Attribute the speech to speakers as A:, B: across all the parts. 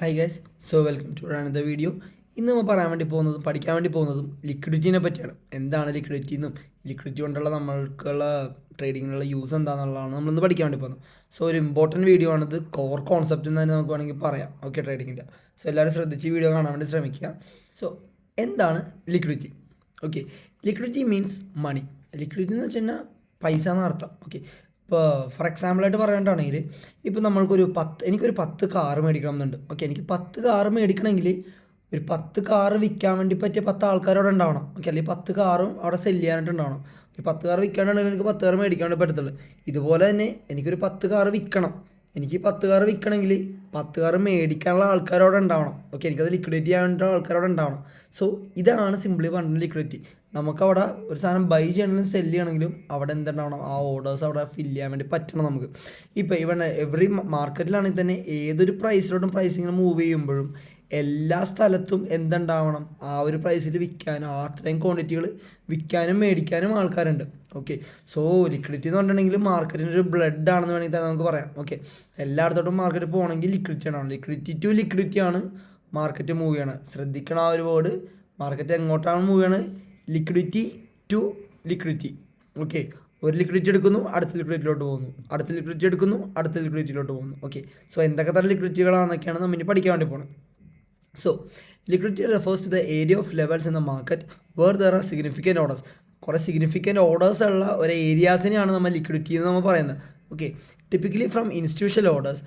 A: Hi guys, so welcome to another video. ഇന്ന് നമ്മൾ പറയാൻ വേണ്ടി പോകുന്നതും പഠിക്കാൻ വേണ്ടി പോകുന്നതും ലിക്വിഡിറ്റിനെ പറ്റിയാണ്. എന്താണ് ലിക്വിഡിറ്റി എന്നും ലിക്വിഡിറ്റി കൊണ്ടുള്ള നമ്മൾക്കുള്ള ട്രേഡിങ്ങിനുള്ള യൂസ് എന്താണെന്നുള്ളതാണ് നമ്മളിന്ന് പഠിക്കാൻ വേണ്ടി പോകുന്നത്. സോ ഒരു ഇമ്പോർട്ടൻറ്റ് വീഡിയോ ആണിത്, കോർ കോൺസെപ്റ്റ് എന്ന് തന്നെ നമുക്ക് വേണമെങ്കിൽ പറയാം. ഓക്കെ, ട്രേഡിങ്ങിൻ്റെ. സോ എല്ലാവരും ശ്രദ്ധിച്ച് വീഡിയോ കാണാൻ വേണ്ടി ശ്രമിക്കുക. സോ എന്താണ് ലിക്വിഡിറ്റി? ഓക്കെ, ലിക്വിഡിറ്റി മീൻസ് മണി. ലിക്വിഡിറ്റി എന്ന് വെച്ച് കഴിഞ്ഞാൽ പൈസ എന്നർത്ഥം. ഓക്കെ, ഇപ്പോൾ ഫോർ എക്സാമ്പിളായിട്ട് പറയേണ്ടതാണെങ്കിൽ ഇപ്പോൾ എനിക്കൊരു 10 കാറ് മേടിക്കണം എന്നുണ്ട്. ഓക്കെ, എനിക്ക് 10 കാറ് മേടിക്കണമെങ്കിൽ ഒരു 10 കാറ് വിൽക്കാൻ വേണ്ടി പറ്റിയ 10 ആൾക്കാർ അവിടെ ഉണ്ടാവണം. ഓക്കെ, അല്ലെങ്കിൽ 10 കാറും അവിടെ സെല്ല് ചെയ്യാനായിട്ട് ഉണ്ടാവണം. ഒരു 10 കാറ് വിൽക്കാനുണ്ടെങ്കിൽ എനിക്ക് 10 കാറ് മേടിക്കാൻ വേണ്ടി പറ്റത്തുള്ളൂ. ഇതുപോലെ തന്നെ എനിക്കൊരു 10 കാറ് വിൽക്കണം. എനിക്ക് 10 കാറ് വിൽക്കണമെങ്കിൽ 10 കാറ് മേടിക്കാനുള്ള ആൾക്കാരവിടെ ഉണ്ടാവണം. ഓക്കെ, എനിക്കത് ലിക്വിഡേറ്റ് ചെയ്യാനുള്ള ആൾക്കാരവിടെ ഉണ്ടാവണം. സോ ഇതാണ് സിംപ്ലി പറഞ്ഞ ലിക്വിഡിറ്റി. നമുക്കവിടെ ഒരു സാധനം ബൈ ചെയ്യണമെങ്കിലും സെല്ല് ചെയ്യണമെങ്കിലും അവിടെ എന്തുണ്ടാവണം, ആ ഓർഡേഴ്സ് അവിടെ ഫില്ല് ചെയ്യാൻ വേണ്ടി പറ്റണം നമുക്ക്. ഇപ്പോൾ എവറി മാർക്കറ്റിലാണെങ്കിൽ തന്നെ ഏതൊരു പ്രൈസിലോട്ടും പ്രൈസിങ്ങനെ മൂവ് ചെയ്യുമ്പോഴും എല്ലാ സ്ഥലത്തും എന്തുണ്ടാവണം, ആ ഒരു പ്രൈസിൽ വിൽക്കാനും അത്രയും ക്വാണ്ടിറ്റികൾ വിൽക്കാനും മേടിക്കാനും ആൾക്കാരുണ്ട്. ഓക്കെ, സോ ലിക്വിഡിറ്റി എന്ന് പറഞ്ഞിട്ടുണ്ടെങ്കിൽ മാർക്കറ്റിൻ്റെ ഒരു ബ്ലഡ് ആണെന്ന് വേണമെങ്കിൽ തന്നെ നമുക്ക് പറയാം. ഓക്കെ, എല്ലായിടത്തോട്ടും മാർക്കറ്റ് പോകണമെങ്കിൽ ലിക്വിഡിറ്റി ആണ്. ലിക്വിഡിറ്റി ടു ലിക്വിഡിറ്റി ആണ് മാർക്കറ്റ് മൂവ് ചെയ്യണം. ശ്രദ്ധിക്കണം ആ ഒരു വേർഡ്. മാർക്കറ്റ് എങ്ങോട്ടാണ് മൂവ് ചെയ്യണത്? Liquidity to liquidity. ഓക്കെ, ഒരു ലിക്വിഡിറ്റി എടുക്കുന്നു, അടുത്ത ലിക്വിഡിറ്റിയിലോട്ട് പോകുന്നു, അടുത്ത ലിക്വിഡിറ്റി എടുക്കുന്നു, അടുത്ത ലിക്വിഡിറ്റിയിലോട്ട് പോകുന്നു. ഓക്കെ, സോ എന്തൊക്കെ തരം ലിക്വിഡിറ്റികളാണെന്നൊക്കെയാണ് നമ്മൾ ഇനി പഠിക്കാൻ വേണ്ടി പോകുന്നത്. So liquidity refers to the area of levels in the market where there are significant orders. കുറേ സിഗ്നിഫിക്കൻറ്റ് ഓർഡേഴ്സ് ഉള്ള ഒരു ഏരിയാസിനെയാണ് നമ്മൾ ലിക്വിഡിറ്റി എന്ന് നമ്മൾ പറയുന്നത്. Okay, typically from institutional orders,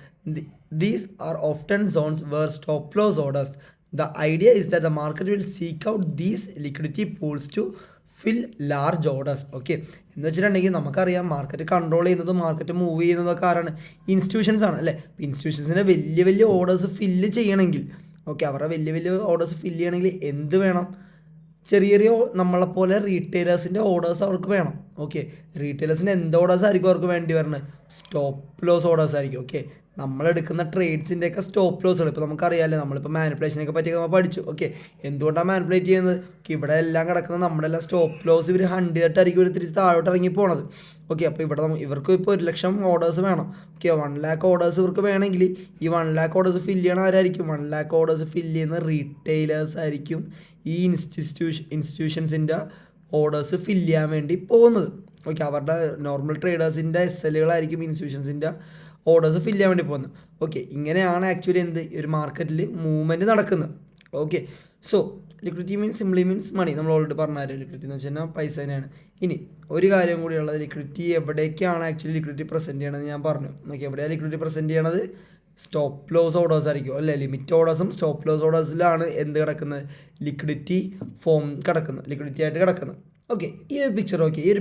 A: these are often zones where stop loss orders. The idea is that the market will seek out these liquidity pools to fill large orders. Okay, എന്ന് വെച്ചിട്ടുണ്ടെങ്കിൽ നമുക്കറിയാം market control ചെയ്യുന്നതും market move ചെയ്യുന്നതൊക്കെ ആരാണ്? Institutions ആണ് അല്ലേ. ഇൻസ്റ്റിറ്റ്യൂഷൻസിൻ്റെ വലിയ വലിയ ഓർഡേഴ്സ് ഫില്ല് ചെയ്യണമെങ്കിൽ, ഓക്കെ, അവരുടെ വലിയ വലിയ ഓർഡേഴ്സ് ഫില്ല് ചെയ്യണമെങ്കിൽ എന്ത് വേണം? ചെറിയ ചെറിയ നമ്മളെപ്പോലെ റീറ്റെയിലേഴ്സിൻ്റെ ഓർഡേഴ്സ് അവർക്ക് വേണം. ഓക്കെ, റീറ്റെയിലേഴ്സിന് എന്ത് ഓർഡേഴ്സ് ആയിരിക്കും അവർക്ക് വേണ്ടി വരുന്നത്? സ്റ്റോപ്പ് ലോസ് ഓർഡേഴ്സ് ആയിരിക്കും. ഓക്കെ, നമ്മളെടുക്കുന്ന ട്രേഡ്സിൻ്റെയൊക്കെ സ്റ്റോപ്പ് ലോസുകൾ ഇപ്പോൾ നമുക്കറിയാമല്ലോ. നമ്മളിപ്പോൾ മാനിപ്പുലേഷനൊക്കെ പറ്റി നമ്മൾ പഠിച്ചു. ഓക്കെ, എന്തുകൊണ്ടാണ് മാനിപ്പുലേറ്റ് ചെയ്യുന്നത്? ഇവിടെ എല്ലാം കിടക്കുന്നത് നമ്മുടെ എല്ലാം സ്റ്റോപ്പ് ലോസ് ഇവർ 100 ആയിരിക്കും ഇവർ തിരിച്ച് താഴോട്ട് ഇറങ്ങി പോണത്. ഓക്കെ, അപ്പോൾ ഇവിടെ ഇവർക്ക് ഇപ്പോൾ 1,00,000 ഓർഡേഴ്സ് വേണം. ഓക്കെ, 1,00,000 ഓർഡേഴ്സ് ഇവർക്ക് വേണമെങ്കിൽ ഈ 1,00,000 ഓർഡേഴ്സ് ഫില്ല് ചെയ്യണ ആരായിരിക്കും? 1,00,000 ഓർഡേഴ്സ് ഫില്ല് ചെയ്യുന്ന റീറ്റെയിലേഴ്സ് ആയിരിക്കും ഈ ഇൻസ്റ്റിറ്റ്യൂഷൻസിൻ്റെ ഓർഡേഴ്സ് ഫില്ല് ചെയ്യാൻ വേണ്ടി പോകുന്നത്. ഓക്കെ, അവരുടെ നോർമൽ ട്രേഡേഴ്സിൻ്റെ SLകളായിരിക്കും ഇൻസ്റ്റിറ്റ്യൂഷൻസിൻ്റെ ഓർഡേഴ്സ് ഫില്ല് ചെയ്യാൻ വേണ്ടി പോകുന്നത്. ഓക്കെ, ഇങ്ങനെയാണ് ആക്ച്വലി ഒരു മാർക്കറ്റിൽ മൂവ്മെൻറ്റ് നടക്കുന്നത്. Okay, so liquidity simply means money. നമ്മൾ ഓൾറെഡി പറഞ്ഞാലും ലിക്വിഡിറ്റി എന്ന് വെച്ച് കഴിഞ്ഞാൽ പൈസ തന്നെയാണ്. ഇനി ഒരു കാര്യം കൂടിയുള്ളത്, ലിക്വിഡിറ്റി എവിടേക്കാണ് ആക്ച്വലി ലിക്വിഡിറ്റി പ്രസൻറ്റ് ചെയ്യണമെന്ന് ഞാൻ പറഞ്ഞു. ഓക്കെ, എവിടെയാണ് ലിക്വിഡിറ്റി പ്രസൻറ്റ് ചെയ്യണത്? സ്റ്റോപ്പ് ലോസ് ഓർഡേഴ്സ് ആയിരിക്കും അല്ലേ. ലിമിറ്റ് ഓർഡേഴ്സും സ്റ്റോപ്പ് ലോസ് ഓർഡേഴ്സിലാണ് എന്ത് കിടക്കുന്നത്? ലിക്വിഡിറ്റി ഫോം കിടക്കുന്നത്, ലിക്വിഡിറ്റി ആയിട്ട് കിടക്കുന്നത്. ഓക്കെ, ഈ ഒരു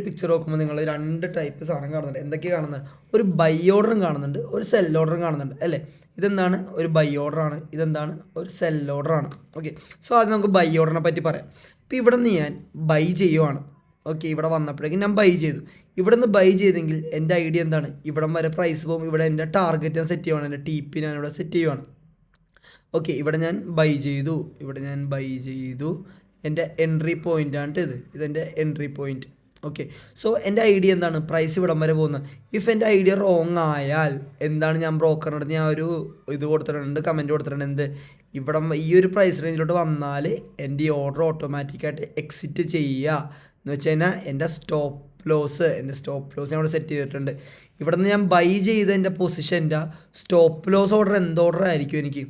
A: പിക്ചർ നോക്കുമ്പോൾ നിങ്ങൾ 2 ടൈപ്പ് സാധനം കാണുന്നുണ്ട്. എന്തൊക്കെയാണ് കാണുന്നത്? ഒരു ബൈ ഓർഡറും കാണുന്നുണ്ട്, ഒരു സെൽ ഓർഡറും കാണുന്നുണ്ട് അല്ലേ. ഇതെന്താണ്? ഒരു ബൈ ഓർഡറാണ്. ഇതെന്താണ്? ഒരു സെൽ ഓർഡറാണ്. ഓക്കെ, സോ ആദ്യം നമുക്ക് ബൈ ഓർഡറിനെ പറ്റി പറയാം. ഇപ്പോൾ ഇവിടെ നിന്ന് ഞാൻ ബൈ ചെയ്യുവാണ്. ഓക്കെ, ഇവിടെ വന്നപ്പോഴേക്കും ഞാൻ ബൈ ചെയ്തു. ഇവിടെ നിന്ന് ബൈ ചെയ്തെങ്കിൽ എൻ്റെ ഐഡിയ എന്താണ്? ഇവിടം വരെ പ്രൈസ് പോകും. ഇവിടെ എൻ്റെ ടാർഗറ്റ് ഞാൻ സെറ്റ് ചെയ്യുവാണ്, എൻ്റെ TP ഞാൻ ഇവിടെ സെറ്റ് ചെയ്യുവാണ്. ഓക്കെ, ഇവിടെ ഞാൻ ബൈ ചെയ്തു. എൻ്റെ എൻട്രി പോയിൻ്റാണ് ഇതെൻ്റെ എൻട്രി പോയിൻറ്റ്. ഓക്കെ, സോ എൻ്റെ ഐഡിയ എന്താണ്? പ്രൈസ് ഇവിടം വരെ പോകുന്നത്. ഇഫ് എൻ്റെ ഐഡിയ റോങ് ആയാൽ എന്താണ്? ഞാൻ ബ്രോക്കറിനടുത്ത് ഞാൻ ഒരു കൊടുത്തിട്ടുണ്ട്, കമൻറ്റ് കൊടുത്തിട്ടുണ്ട്. എന്ത്? ഈ ഒരു പ്രൈസ് റേഞ്ചിലോട്ട് വന്നാൽ എൻ്റെ ഈ ഓർഡർ ഓട്ടോമാറ്റിക്കായിട്ട് എക്സിറ്റ് ചെയ്യുക എന്ന് വെച്ച് കഴിഞ്ഞാൽ എൻ്റെ സ്റ്റോപ്പ് ലോസ് ഞാൻ ഇവിടെ സെറ്റ് ചെയ്തിട്ടുണ്ട്. ഇവിടെ നിന്ന് ഞാൻ ബൈ ചെയ്ത എൻ്റെ പൊസിഷൻ്റെ സ്റ്റോപ്പ് ലോസ് ഓർഡർ എന്ത് ഓർഡർ ആയിരിക്കും? എനിക്ക്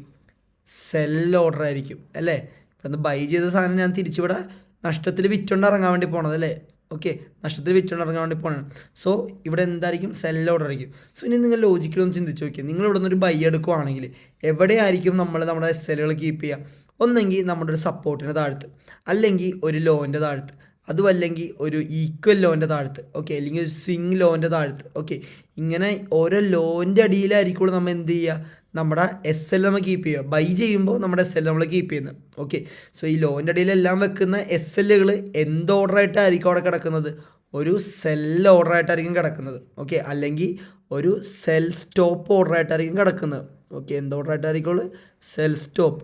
A: സെൽ ഓർഡർ ആയിരിക്കും അല്ലേ. ഇവിടെ നിന്ന് ബൈ ചെയ്ത സാധനം ഞാൻ തിരിച്ചിവിടെ നഷ്ടത്തിൽ വിറ്റുകൊണ്ട് ഇറങ്ങാൻ വേണ്ടി പോണത് അല്ലേ. ഓക്കെ, നഷ്ടത്തിൽ വിറ്റുകൊണ്ട് ഇറങ്ങാൻ വേണ്ടി പോകണം. സോ ഇവിടെ എന്തായിരിക്കും? സെൽ ഓർഡർ ആയിരിക്കും. സോ ഇനി നിങ്ങൾ ലോജിക്കലൊന്ന് ചിന്തിച്ച് നോക്കിയാൽ, നിങ്ങൾ ഇവിടെ നിന്നൊരു ബൈ എടുക്കുവാണെങ്കിൽ എവിടെയായിരിക്കും നമ്മുടെ SLകൾ കീപ്പ് ചെയ്യുക? ഒന്നെങ്കിൽ നമ്മുടെ ഒരു സപ്പോർട്ടിൻ്റെ താഴത്ത്, അല്ലെങ്കിൽ ഒരു ലോൻ്റെ താഴത്ത്, അതുമല്ലെങ്കിൽ ഒരു ഈക്വൽ ലോൻ്റെ താഴത്ത്. ഓക്കെ, അല്ലെങ്കിൽ ഒരു സ്വിങ് ലോൻ്റെ താഴത്ത്. ഓക്കെ, ഇങ്ങനെ ഓരോ ലോൻ്റെ അടിയിലായിരിക്കുള്ളൂ നമ്മൾ എന്ത് ചെയ്യുക? നമ്മുടെ SL നമ്മൾ കീപ്പ് ചെയ്യുക. ബൈ ചെയ്യുമ്പോൾ നമ്മുടെ SL നമ്മൾ കീപ്പ് ചെയ്യുന്നത്. ഓക്കെ, സോ ഈ ലോൻ്റെ അടിയിലെല്ലാം വെക്കുന്ന SLകൾ എന്ത് ഓർഡറായിട്ടായിരിക്കും അവിടെ കിടക്കുന്നത്? ഒരു സെൽ ഓർഡറായിട്ടായിരിക്കും കിടക്കുന്നത്. ഓക്കെ, അല്ലെങ്കിൽ ഒരു സെൽ സ്റ്റോപ്പ് ഓർഡറായിട്ടായിരിക്കും കിടക്കുന്നത്. ഓക്കെ, എന്ത് ഓർഡറായിട്ടായിരിക്കുള്ളൂ? Sell stop.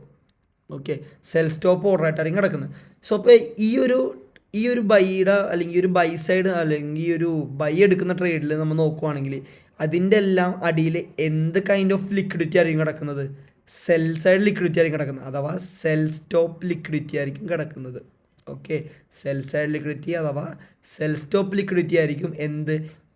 A: Okay, sell stop ഓർഡറായിട്ടായിരിക്കും കിടക്കുന്നത്. സോ അപ്പോൾ ഈ ഒരു ബൈയുടെ അല്ലെങ്കിൽ ഒരു ബൈ സൈഡ് അല്ലെങ്കിൽ ഈ ഒരു ബൈ എടുക്കുന്ന ട്രേഡിൽ നമ്മൾ നോക്കുവാണെങ്കിൽ അതിൻ്റെ എല്ലാം അടിയിൽ എന്ത് കൈൻഡ് ഓഫ് ലിക്വിഡിറ്റി ആയിരിക്കും കിടക്കുന്നത്? സെൽ സൈഡ് ലിക്വിഡിറ്റി ആയിരിക്കും കിടക്കുന്നത്, അഥവാ സെൽ സ്റ്റോപ്പ് ലിക്വിഡിറ്റി ആയിരിക്കും കിടക്കുന്നത്. ഓക്കെ, സെൽ സൈഡ് ലിക്വിഡിറ്റി അഥവാ സെൽ സ്റ്റോപ്പ് ലിക്വിഡിറ്റി ആയിരിക്കും എന്ത്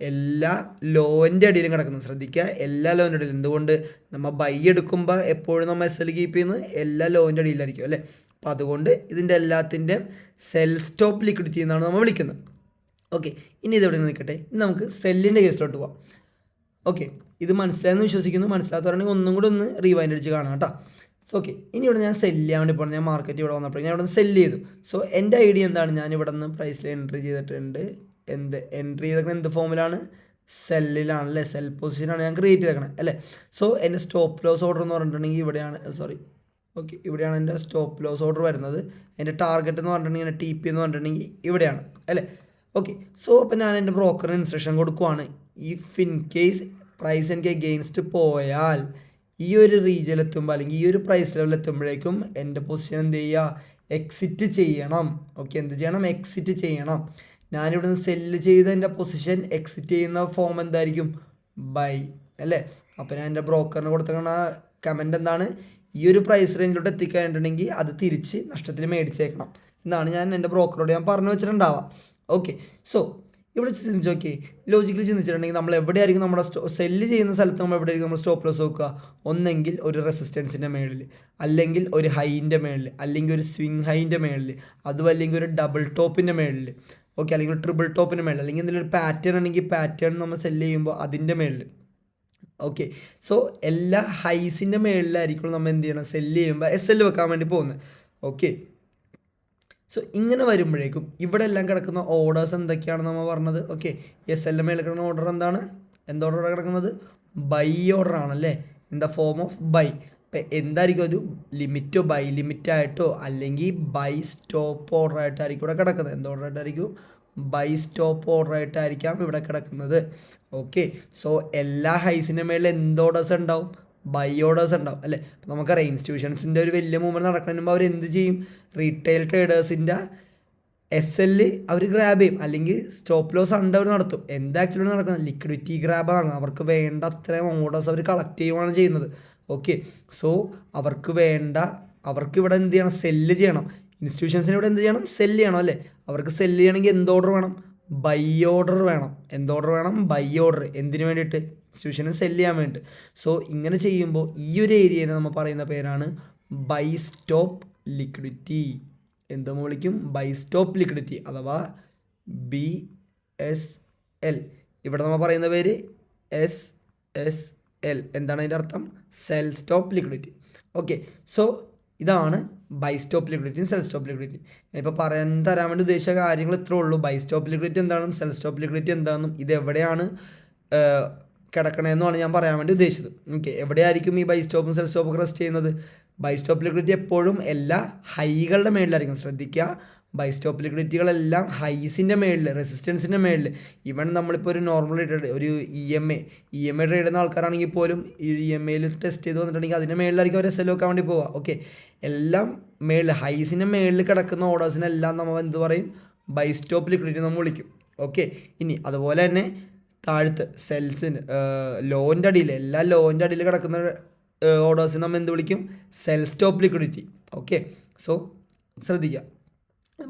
A: എല്ലാ ലോൻ്റെ അടിയിലും കിടക്കുന്നത്. ശ്രദ്ധിക്കുക, എല്ലാ ലോൻ്റെ അടിയിലും. എന്തുകൊണ്ട്? നമ്മൾ ബൈ എടുക്കുമ്പോൾ എപ്പോഴും നമ്മൾ എസ് എൽ കീപ്പ് ചെയ്യുന്നത് എല്ലാ ലോൻ്റെ അടിയിലായിരിക്കും അല്ലേ. അപ്പോൾ അതുകൊണ്ട് ഇതിൻ്റെ എല്ലാത്തിൻ്റെയും സെൽ സ്റ്റോപ്പ് ലിക്വിഡിറ്റി എന്നാണ് നമ്മൾ വിളിക്കുന്നത്. ഓക്കെ, ഇനി ഇതെവിടെ നിൽക്കട്ടെ, ഇനി നമുക്ക് സെല്ലിൻ്റെ കേസിലോട്ട് പോവാം. ഓക്കെ, ഇത് മനസ്സിലായെന്ന് വിശ്വസിക്കുന്നു. മനസ്സിലാത്തവരാണെങ്കിൽ ഒന്നും കൂടെ ഒന്ന് റീവൈൻഡ് അടിച്ച് കാണാം കേട്ടോ. സോ ഓക്കെ, ഇനി ഇവിടെ ഞാൻ സെല്ല് ചെയ്യാൻ വേണ്ടി പോകണം. ഞാൻ മാർക്കറ്റ് ഇവിടെ വന്നപ്പോൾ ഞാൻ ഇവിടെ നിന്ന് സെല്ല് ചെയ്തു. സോ എൻ്റെ ഐഡിയ എന്താണ്? ഞാൻ ഇവിടെ നിന്ന് പ്രൈസിൽ എൻട്രി ചെയ്തിട്ടുണ്ട്. എൻട്രി ചെയ്തേക്കണത് എന്ത് ഫോമിലാണ്? സെല്ലിലാണ് അല്ലേ. സെൽ പൊസിഷനാണ് ഞാൻ ക്രിയേറ്റ് ചെയ്തേക്കണേ അല്ലേ. സോ എൻ്റെ സ്റ്റോപ്പ് ലോസ് ഓർഡർ എന്ന് പറഞ്ഞിട്ടുണ്ടെങ്കിൽ ഇവിടെയാണ്. ഓക്കെ, ഇവിടെയാണ് എൻ്റെ സ്റ്റോപ്പ് ലോസ് ഓർഡർ വരുന്നത്. എൻ്റെ ടാർഗറ്റ് എന്ന് പറഞ്ഞിട്ടുണ്ടെങ്കിൽ ടി പി എന്ന് പറഞ്ഞിട്ടുണ്ടെങ്കിൽ ഇവിടെയാണ് അല്ലേ. ഓക്കെ, സോ അപ്പോൾ ഞാൻ എൻ്റെ ബ്രോക്കറിന് ഇൻസ്ട്രക്ഷൻ കൊടുക്കുവാണ്. ഇഫ് ഇൻ കേസ് പ്രൈസ് എനിക്ക് എഗെയിൻസ്റ്റ് പോയാൽ ഈ ഒരു റീജിയനിൽ എത്തുമ്പോൾ അല്ലെങ്കിൽ ഈ ഒരു പ്രൈസ് ലെവലിൽ എത്തുമ്പോഴേക്കും എൻ്റെ പൊസിഷൻ എന്ത് ചെയ്യുക? എക്സിറ്റ് ചെയ്യണം. ഓക്കെ, എന്ത് ചെയ്യണം? എക്സിറ്റ് ചെയ്യണം. ഞാനിവിടെ നിന്ന് സെല്ല് ചെയ്ത് എൻ്റെ പൊസിഷൻ എക്സിറ്റ് ചെയ്യുന്ന ഫോം എന്തായിരിക്കും? ബൈ അല്ലേ. അപ്പോൾ ഞാൻ എൻ്റെ ബ്രോക്കറിന് കൊടുത്തേക്കുന്ന കമൻറ്റ് എന്താണ്? ഈ ഒരു പ്രൈസ് റേഞ്ചിലോട്ട് എത്തിക്കഴിഞ്ഞിട്ടുണ്ടെങ്കിൽ അത് തിരിച്ച് നഷ്ടത്തിൽ മേടിച്ചേക്കണം എന്നാണ് ഞാൻ എൻ്റെ ബ്രോക്കറോട് ഞാൻ പറഞ്ഞു വെച്ചിട്ടുണ്ടാവാം. ഓക്കെ, സോ ഇവിടെ ചിന്തിച്ച് നോക്കി, ലോജിക്കലി ചിന്തിച്ചിട്ടുണ്ടെങ്കിൽ നമ്മൾ എവിടെയായിരിക്കും നമ്മുടെ സെല്ല് ചെയ്യുന്ന സ്ഥലത്ത് നമ്മൾ എവിടെയായിരിക്കും നമ്മൾ സ്റ്റോപ്പ് ലോസ് നോക്കുക? ഒന്നെങ്കിൽ ഒരു റെസിസ്റ്റൻസിൻ്റെ മേളിൽ, അല്ലെങ്കിൽ ഒരു ഹൈൻ്റെ മേളിൽ, അല്ലെങ്കിൽ ഒരു സ്വിങ് ഹൈൻ്റെ മേളിൽ, അതും അല്ലെങ്കിൽ ഒരു ഡബിൾ ടോപ്പിൻ്റെ മേളിൽ. ഓക്കെ, അല്ലെങ്കിൽ ഒരു ട്രിപ്പിൾ ടോപ്പിൻ്റെ മേളിൽ, അല്ലെങ്കിൽ എന്തെങ്കിലും ഒരു പാറ്റേൺ ആണെങ്കിൽ പാറ്റേൺ നമ്മൾ സെല്ല് ചെയ്യുമ്പോൾ അതിൻ്റെ മേളിൽ. ഓക്കെ, സോ എല്ലാ ഹൈസിൻ്റെ മേളിലായിരിക്കും നമ്മൾ എന്ത് ചെയ്യണം? സെല്ല് ചെയ്യുമ്പോൾ എസ് എൽ വെക്കാൻ വേണ്ടി പോകുന്നത്. ഓക്കെ, സോ ഇങ്ങനെ വരുമ്പോഴേക്കും ഇവിടെ എല്ലാം കിടക്കുന്ന ഓർഡേഴ്സ് എന്തൊക്കെയാണ് നമ്മൾ പറഞ്ഞത്? ഓക്കെ, എസ് എൽ മേളിൽ കിടക്കുന്ന ഓർഡർ എന്താണ്? എന്ത് ഓർഡർ കിടക്കുന്നത്? ബൈ ഓർഡർ ആണല്ലേ, in the form of buy. ഇപ്പം എന്തായിരിക്കും? ഒരു ലിമിറ്റോ ബൈ ലിമിറ്റായിട്ടോ അല്ലെങ്കിൽ ബൈ സ്റ്റോപ്പ് ഓർഡർ ആയിട്ടായിരിക്കും ഇവിടെ കിടക്കുന്നത്. എന്ത് ഓർഡർ ആയിട്ടായിരിക്കും? ബൈ സ്റ്റോപ്പ് ഓർഡർ ആയിട്ടായിരിക്കാം ഇവിടെ കിടക്കുന്നത്. ഓക്കെ, സോ എല്ലാ ഹൈസിൻ്റെ മേളിൽ എന്ത് ഓർഡേഴ്സ് ഉണ്ടാവും? ബൈ ഓർഡേഴ്സ് ഉണ്ടാവും അല്ലേ. അപ്പോൾ നമുക്കറിയാം ഇൻസ്റ്റിറ്റ്യൂഷൻസിൻ്റെ ഒരു വലിയ മൂവ്മെൻറ്റ് നടക്കുന്നതിന് മുമ്പ് അവർ എന്ത് ചെയ്യും? റീറ്റെയിൽ ട്രേഡേഴ്സിൻ്റെ എസ് എല്ല് അവർ ഗ്രാബ് ചെയ്യും, അല്ലെങ്കിൽ സ്റ്റോപ്പ് ലോസ് ഉണ്ട് അവർ നടത്തും. എന്താ ആക്ച്വലി നടക്കുന്നത്? ലിക്വിഡിറ്റി ഗ്രാബാണ്. അവർക്ക് വേണ്ട അത്രയും ഓർഡേഴ്സ് അവർ കളക്ട് ചെയ്യുകയാണ് ചെയ്യുന്നത്. ഓക്കെ, സോ അവർക്ക് ഇവിടെ എന്ത് ചെയ്യണം? സെല്ല് ചെയ്യണം. ഇൻസ്റ്റിറ്റ്യൂഷൻസിന് ഇവിടെ എന്ത് ചെയ്യണം? സെല്ല് ചെയ്യണം അല്ലേ. അവർക്ക് സെല്ല് ചെയ്യണമെങ്കിൽ എന്ത് ഓർഡർ വേണം? ബൈ ഓർഡർ വേണം. എന്ത് ഓർഡർ വേണം? Buy order. എന്തിനു വേണ്ടിയിട്ട്? ഇൻസ്റ്റിറ്റ്യൂഷന് സെല്ല് ചെയ്യാൻ വേണ്ടി. സോ ഇങ്ങനെ ചെയ്യുമ്പോൾ ഈ ഒരു ഏരിയനെ നമ്മൾ പറയുന്ന പേരാണ് ബൈ സ്റ്റോപ്പ് ലിക്വിഡിറ്റി. എന്ത് നമ്മൾ വിളിക്കും? ബൈ സ്റ്റോപ്പ് ലിക്വിഡിറ്റി അഥവാ BSL. ഇവിടെ നമ്മൾ പറയുന്ന പേര് SSL. എന്താണ് അതിൻ്റെ അർത്ഥം? Sell stop liquidity. Okay, so ഇതാണ് ബൈ സ്റ്റോപ്പ് ലിക്വിഡിറ്റിയും സെൽ സ്റ്റോപ്പ് ലിക്വിഡിറ്റി. ഞാൻ ഇപ്പോൾ തരാൻ വേണ്ടി ഉദ്ദേശിച്ച കാര്യങ്ങൾ ഇത്രേ ഉള്ളൂ. ബൈ സ്റ്റോപ്പ് ലിക്വിഡിറ്റി എന്താണെന്നും സെൽ സ്റ്റോപ്പ് ലിക്വിഡിറ്റി എന്താണെന്നും ഇതെവിടെയാണ് കിടക്കണമെന്നുമാണ് ഞാൻ പറയാൻ വേണ്ടി ഉദ്ദേശിച്ചത്. ഓക്കെ, എവിടെയായിരിക്കും ഈ ബൈ സ്റ്റോപ്പും സെൽ സ്റ്റോപ്പൊക്കെ റെസ്റ്റ് ചെയ്യുന്നത്? ബൈ സ്റ്റോപ്പ് ലിക്വിഡിറ്റി എപ്പോഴും എല്ലാ ഹൈകളുടെ മേളിലായിരിക്കും. ശ്രദ്ധിക്കുക, ബൈ സ്റ്റോപ്പ് ലിക്വിഡിറ്റികളെല്ലാം ഹൈസിൻ്റെ മേളിൽ, റെസിസ്റ്റൻസിൻ്റെ മേളിൽ. ഈവൻ നമ്മളിപ്പോൾ ഒരു നോർമൽ ഒരു EMA ട്രേഡ് ചെയ്യുന്ന ആൾക്കാരാണെങ്കിൽ പോലും ഈ EMAയിൽ ടെസ്റ്റ് ചെയ്ത് വന്നിട്ടുണ്ടെങ്കിൽ അതിൻ്റെ മേളിലായിരിക്കും അവർ സെൽ വെക്കാൻ വേണ്ടി പോവുക. ഓക്കെ, എല്ലാം മേളിൽ ഹൈസിൻ്റെ മേളിൽ കിടക്കുന്ന ഓർഡേഴ്സിനെല്ലാം നമ്മൾ എന്ത് പറയും? ബൈ സ്റ്റോപ്പ് ലിക്വിഡിറ്റി നമ്മൾ വിളിക്കും. ഓക്കെ, ഇനി അതുപോലെ തന്നെ താഴത്ത് സെൽസിന് ലോൻ്റെ അടിയിൽ, എല്ലാ ലോൻ്റെ അടിയിൽ കിടക്കുന്ന ഓർഡേഴ്സിന് നമ്മൾ എന്ത് വിളിക്കും? Cell stop liquidity. Okay, so ശ്രദ്ധിക്കുക.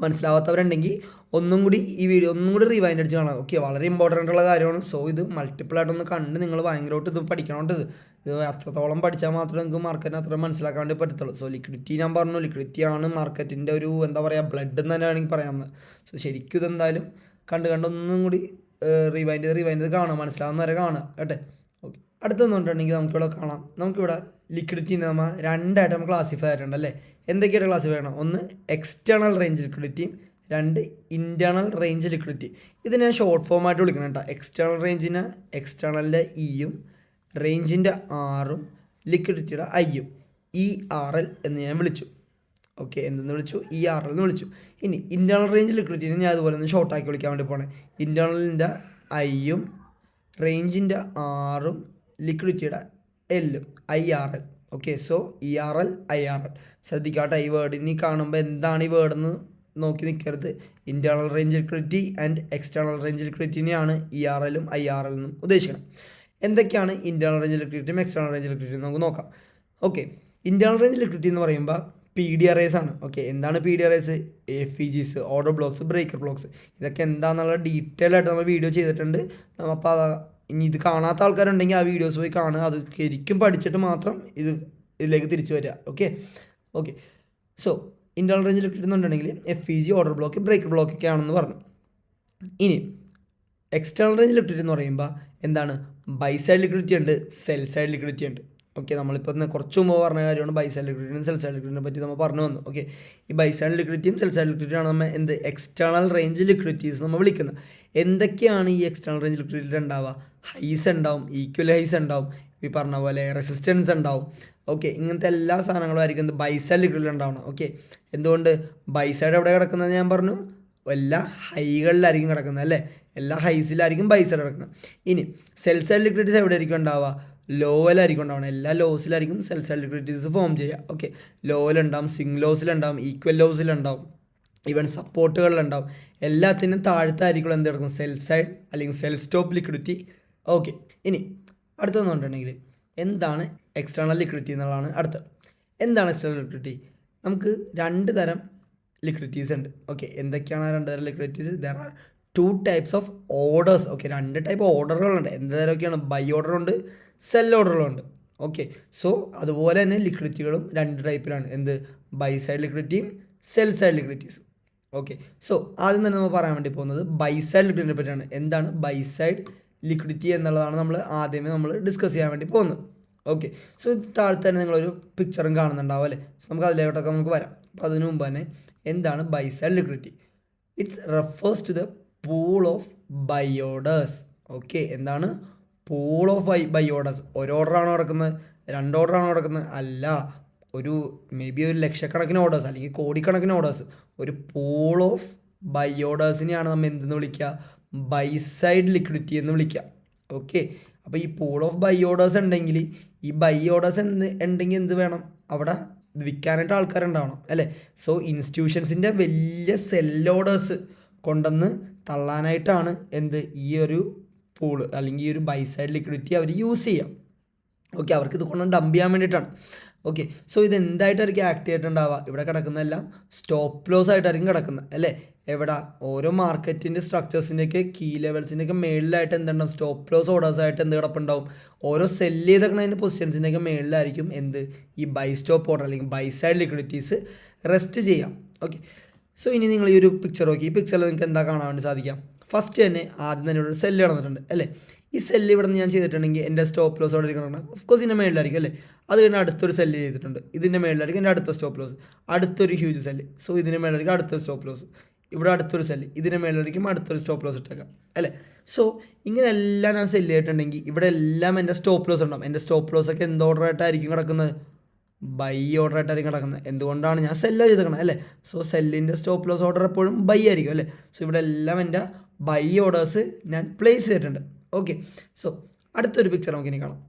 A: മനസ്സിലാവാത്തവരുണ്ടെങ്കിൽ ഒന്നും കൂടി ഈ വീഡിയോ ഒന്നും കൂടി റിവൈൻഡ് അടിച്ച് കാണാം. ഓക്കെ, വളരെ ഇമ്പോർട്ടൻ്റ് ഉള്ള കാര്യമാണ്. സോ ഇത് മൾട്ടിപ്പിളായിട്ടൊന്ന് കണ്ട് നിങ്ങൾ ഭയങ്കരമായിട്ട് ഇത് പഠിക്കണോണ്ടത്. ഇത് അത്രത്തോളം പഠിച്ചാൽ മാത്രമേ നിങ്ങൾക്ക് മാർക്കറ്റിന് അത്ര മനസ്സിലാക്കാൻ വേണ്ടി പറ്റത്തുള്ളൂ. സോ ലിക്വിഡിറ്റി ഞാൻ പറഞ്ഞു, ലിക്വിഡിറ്റിയാണ് മാർക്കറ്റിൻ്റെ ഒരു എന്താ പറയുക ബ്ലഡ് എന്ന് തന്നെ വേണമെങ്കിൽ പറയാമെന്ന്. സോ ശരിക്കും ഇതെന്തായാലും കണ്ടൊന്നും കൂടി റിവൈൻഡ് ചെയ്ത് കാണാം, മനസ്സിലാവുന്ന വരെ കാണുക കേട്ടെ. ഓക്കെ, അടുത്തെന്ന് പറഞ്ഞിട്ടുണ്ടെങ്കിൽ നമുക്കിവിടെ കാണാം. നമുക്കിവിടെ ലിക്വിഡിറ്റിനെ നമ്മൾ രണ്ടായിട്ട് നമ്മൾ ക്ലാസിഫൈ ആയിട്ടുണ്ട് അല്ലേ. എന്തൊക്കെയായിട്ട് ക്ലാസിഫൈ ചെയ്യണം? ഒന്ന് എക്സ്റ്റേണൽ റേഞ്ച് ലിക്വിഡിറ്റിയും, രണ്ട് ഇൻറ്റേർണൽ റേഞ്ച് ലിക്വിഡിറ്റി. ഇത് ഞാൻ ഷോർട്ട് ഫോമായിട്ട് വിളിക്കണം കേട്ടോ. എക്സ്റ്റേണൽ റേഞ്ചിന് എക്സ്റ്റേണലിൻ്റെ ഇയും റേഞ്ചിൻ്റെ ആറും ലിക്വിഡിറ്റിയുടെ ഐയും ERL എന്ന് ഞാൻ വിളിച്ചു. ഓക്കെ, എന്തെന്ന് വിളിച്ചു? ERL എന്ന് വിളിച്ചു. ഇനി ഇൻറ്റേർണൽ റേഞ്ച് ലിക്വിഡിറ്റിനെ ഞാൻ അതുപോലെ ഒന്ന് ഷോർട്ടാക്കി വിളിക്കാൻ വേണ്ടി പോണേ. ഇൻറ്റേർണലിൻ്റെ ഐയും റേഞ്ചിൻ്റെ ആറും ലിക്വിഡിറ്റിയുടെ എല്ലും IRL. Okay, so ERL IRL. ശ്രദ്ധിക്കാട്ടെ, ഈ വേർഡിന് കാണുമ്പോൾ എന്താണ് ഈ വേർഡെന്ന് നോക്കി നിൽക്കരുത്. Internal range liquidity and external range ലിക്വിഡിറ്റിനെയാണ് ERLും IRL എന്നും ഉദ്ദേശിക്കണം. എന്തൊക്കെയാണ് ഇൻറ്റേർണൽ റേഞ്ച് ലിക്വിഡിറ്റിയും എക്സ്റ്റേണൽ റേഞ്ച് ലിക്വിഡിറ്റിയും നമുക്ക് നോക്കാം. ഓക്കെ, ഇൻറ്റേർണൽ റേഞ്ച് ലിക്വിഡിറ്റി എന്ന് പറയുമ്പോൾ PDRAs ആണ്. ഓക്കെ, എന്താണ് PDRAs? FEGs, order blocks, breaker blocks, ഇതൊക്കെ എന്താണെന്നുള്ള ഡീറ്റെയിൽ ആയിട്ട് നമ്മൾ വീഡിയോ ചെയ്തിട്ടുണ്ട്. അപ്പോൾ ഇനി ഇത് കാണാത്ത ആൾക്കാരുണ്ടെങ്കിൽ ആ വീഡിയോസ് പോയി കാണുക. അത് ശരിക്കും പഠിച്ചിട്ട് മാത്രം ഇതിലേക്ക് തിരിച്ചു വരിക. Okay. So internal range liquidity എന്നുണ്ടെങ്കിൽ FEG, order block, breaker block ഒക്കെ ആണെന്ന് പറഞ്ഞു. ഇനി എക്സ്റ്റേണൽ റേഞ്ച് ലിക്വിഡിറ്റി എന്ന് പറയുമ്പോൾ എന്താണ്? ബൈ സൈഡ് ലിക്വിഡിറ്റി ഉണ്ട്, സെൽ സൈഡ് ലിക്വിഡിറ്റി ഉണ്ട്. ഓക്കെ, നമ്മളിപ്പോൾ കുറച്ച് മുമ്പ് പറഞ്ഞ കാര്യമാണ് ബൈ സൈഡ് ലിക്വിഡിറ്റിയും സെൽ സൈഡ് ലിക്വിഡിറ്റിനെ പറ്റി നമ്മൾ പറഞ്ഞു വന്നു. ഓക്കെ, ഈ ബൈ സൈഡ് ലിക്വിഡിറ്റിയും സെൽ സൈഡ് ലിക്വിഡിറ്റിയാണ് നമ്മൾ എക്സ്റ്റേണൽ റേഞ്ച് ലിക്വിഡിറ്റീസ് നമ്മൾ വിളിക്കുന്നത്. എന്തൊക്കെയാണ് ഈ എക്സ്റ്റേണൽ റേഞ്ച് ലിക്വിഡിറ്റി ഉണ്ടാവുക? ഹൈസ് ഉണ്ടാവും, ഈക്വൽ ഹൈസ് ഉണ്ടാവും, ഈ പറഞ്ഞ പോലെ റെസിസ്റ്റൻസ് ഉണ്ടാവും. ഓക്കെ, ഇങ്ങനത്തെ എല്ലാ സാധനങ്ങളും ആയിരിക്കും ബൈ സൈഡ് ലിക്വിഡിറ്റി ഉണ്ടാവണം. ഓക്കെ, എന്തുകൊണ്ട്? ബൈ സൈഡ് എവിടെ കിടക്കുന്നത് ഞാൻ പറഞ്ഞു? എല്ലാ ഹൈകളിലായിരിക്കും കിടക്കുന്നത് അല്ലേ, എല്ലാ ഹൈസിലായിരിക്കും ബൈ സൈഡ് കിടക്കുന്നത്. ഇനി സെൽ സൈഡ് ലിക്വിഡിറ്റീസ് എവിടെ ആയിരിക്കും ഉണ്ടാവുക? ലോവലായിരിക്കും ഉണ്ടാവണം. എല്ലാ ലോസിലായിരിക്കും സെൽ സൈഡ് ലിക്വിഡിറ്റീസ് ഫോം ചെയ്യുക. ഓക്കെ, ലോയിലുണ്ടാവും, സിംഗ് ലോസിലുണ്ടാവും, ഈക്വൽ ലോസിലുണ്ടാവും, ഈവൻ സപ്പോർട്ടുകളിലുണ്ടാവും. എല്ലാത്തിനും താഴത്തായിരിക്കും എന്ത് കിടക്കുന്നത്? സെൽ സൈഡ് അല്ലെങ്കിൽ സെൽ സ്റ്റോപ്പ് ലിക്വിഡിറ്റി. ഓക്കെ, ഇനി അടുത്തതെന്ന് പറഞ്ഞിട്ടുണ്ടെങ്കിൽ എന്താണ് എക്സ്റ്റേണൽ ലിക്വിഡിറ്റി എന്നുള്ളതാണ് അടുത്തത്. എന്താണ് എക്സ്റ്റേണൽ ലിക്വിഡിറ്റി? നമുക്ക് രണ്ട് തരം ലിക്വിഡിറ്റീസ് ഉണ്ട്. ഓക്കെ, എന്തൊക്കെയാണ് രണ്ട് തരം ലിക്വിഡിറ്റീസ്? There are 2 types of orders. Okay, 2 type ഓർഡറുകളുണ്ട്. എന്ത് തരമൊക്കെയാണ്? ബൈ ഓർഡറുണ്ട്, സെൽ ഓർഡറുകളുണ്ട്. ഓക്കെ, സോ അതുപോലെ തന്നെ ലിക്വിഡിറ്റികളും 2 ടൈപ്പിലാണ്. എന്ത്? ബൈ സൈഡ് ലിക്വിഡിറ്റിയും സെൽ സൈഡ് ലിക്വിഡിറ്റീസും. ഓക്കെ, സോ ആദ്യം തന്നെ നമ്മൾ പറയാൻ വേണ്ടി പോകുന്നത് ബൈ സൈഡ് ലിക്വിഡിറ്റിനെ പറ്റിയാണ്. എന്താണ് ബൈ സൈഡ് ലിക്വിഡിറ്റി എന്നുള്ളതാണ് നമ്മൾ ഡിസ്കസ് ചെയ്യാൻ വേണ്ടി പോകുന്നത്. ഓക്കെ, സോ താഴത്ത് തന്നെ നിങ്ങളൊരു പിക്ചറും കാണുന്നുണ്ടാവും അല്ലേ. സോ നമുക്ക് അതിലോട്ടൊക്കെ നമുക്ക് വരാം. അപ്പോൾ അതിനു മുമ്പ് തന്നെ എന്താണ് buy side liquidity? It's refers to the pool of buy orders. Okay, എന്താണ്? Pool of buy orders. ഒരു ഓർഡറാണോ നടക്കുന്നത്? 2 ഓർഡറാണോ നടക്കുന്നത്? അല്ല, മേ ബി ഒരു ലക്ഷക്കണക്കിന് ഓർഡേഴ്സ് അല്ലെങ്കിൽ കോടിക്കണക്കിന് ഓർഡേഴ്സ്. ഒരു പൂൾ ഓഫ് ബൈ ഓർഡേഴ്സിനെയാണ് നമ്മൾ എന്തെന്ന് വിളിക്കുക? ബൈ സൈഡ് ലിക്വിഡിറ്റി എന്ന് വിളിക്കുക. ഓക്കെ, അപ്പോൾ ഈ പൂൾ ഓഫ് ബൈ ഓർഡേഴ്സ് ഉണ്ടെങ്കിൽ, ഈ ബൈ ഓർഡേഴ്സ് ഉണ്ടെങ്കിൽ എന്ത് വേണം? അവിടെ വിൽക്കാനായിട്ട് ആൾക്കാരുണ്ടാവണം അല്ലേ. സോ ഇൻസ്റ്റിറ്റ്യൂഷൻസിൻ്റെ വലിയ സെൽ ഓർഡേഴ്സ് കൊണ്ടുവന്ന് തള്ളാനായിട്ടാണ് ഈ ഒരു പൂള് അല്ലെങ്കിൽ ഈ ഒരു ബൈ സൈഡ് ലിക്വിഡിറ്റി അവർ യൂസ് ചെയ്യാം. ഓക്കെ, അവർക്ക് ഇത് കൊണ്ട് ഡംപ് ചെയ്യാൻ വേണ്ടിയിട്ടാണ്. ഓക്കെ, സോ ഇത് എന്തായിട്ടായിരിക്കും ആക്ട് ചെയ്തിട്ടുണ്ടാവുക? ഇവിടെ കിടക്കുന്നതെല്ലാം സ്റ്റോപ്പ് ലോസ് ആയിട്ടായിരിക്കും കിടക്കുന്നത് അല്ലേ. എവിടെ? ഓരോ മാർക്കറ്റിൻ്റെ സ്ട്രക്ചേഴ്സിൻ്റെയൊക്കെ കീ ലെവൽസിൻ്റെയൊക്കെ മേളിലായിട്ട് എന്തുണ്ടാവും? സ്റ്റോപ്പ് ലോസ് ഓർഡേഴ്സായിട്ട് എന്ത് കിടപ്പുണ്ടാവും? ഓരോ സെല്ല് ചെയ്തേക്കുന്നതിൻ്റെ പൊസിഷൻസിൻ്റെയൊക്കെ മേളിലായിരിക്കും ഈ ബൈ സ്റ്റോപ്പ് ഓർഡർ അല്ലെങ്കിൽ ബൈ സൈഡ് ലിക്വിഡിറ്റീസ് റെസ്റ്റ് ചെയ്യാം. ഓക്കെ, സോ ഇനി നിങ്ങൾ ഈ ഒരു പിക്ചർ നോക്കി. ഈ പിക്ചറിൽ നിങ്ങൾക്ക് എന്താ കാണാൻ വേണ്ടി സാധിക്കാം? ഫസ്റ്റ് തന്നെ ആദ്യം തന്നെ ഒരു സെല്ല് നടന്നിട്ടുണ്ട് അല്ലേ. ഈ സെല്ല് ഇവിടെ നിന്ന് ഞാൻ ചെയ്തിട്ടുണ്ടെങ്കിൽ എൻ്റെ സ്റ്റോപ്പ് ലോസ് അവിടെ ഇരിക്കണം. ഓഫ്കോഴ്സ് ഇതിൻ്റെ മേളിലായിരിക്കും അല്ലേ. അത് കഴിഞ്ഞാൽ അടുത്തൊരു സെല്ല് ചെയ്തിട്ടുണ്ട്, ഇതിൻ്റെ മേളിലായിരിക്കും എൻ്റെ അടുത്ത സ്റ്റോപ്പ് ലോസ്. അടുത്തൊരു ഹ്യൂജ് സെല്ല്, സോ ഇതിൻ്റെ മേളിലായിരിക്കും അടുത്തൊരു സ്റ്റോപ്പ് ലോസ്. ഇവിടെ അടുത്തൊരു സെല്ല്, ഇതിൻ്റെ മേളിലായിരിക്കും അടുത്തൊരു സ്റ്റോപ്പ് ലോസ് ഇട്ടേക്കാം അല്ലേ. സോ ഇങ്ങനെ എല്ലാം ഞാൻ സെല്ല് ചെയ്തിട്ടുണ്ടെങ്കിൽ ഇവിടെ എല്ലാം എൻ്റെ സ്റ്റോപ്പ് ലോസ് ഉണ്ടാവും. എൻ്റെ സ്റ്റോപ്പ് ലോസ് ഒക്കെ എന്ത് ഓർഡറായിട്ടായിരിക്കും കിടക്കുന്നത്? ബൈ ഓർഡർ ആയിട്ടായിരിക്കും കിടക്കുന്നത്. എന്തുകൊണ്ടാണ്? ഞാൻ സെല്ല് ചെയ്തേക്കണം അല്ലേ. സോ സെല്ലിൻ്റെ സ്റ്റോപ്പ് ലോസ് ഓർഡർ എപ്പോഴും ബൈ ആയിരിക്കും അല്ലേ. സോ ഇവിടെ എല്ലാം എൻ്റെ ബൈ ഓർഡേഴ്സ് ഞാൻ പ്ലേസ് ചെയ്തിട്ടുണ്ട്. ഓക്കെ, സോ അടുത്തൊരു പിക്ചർ നമുക്ക് ഇനി കാണാം.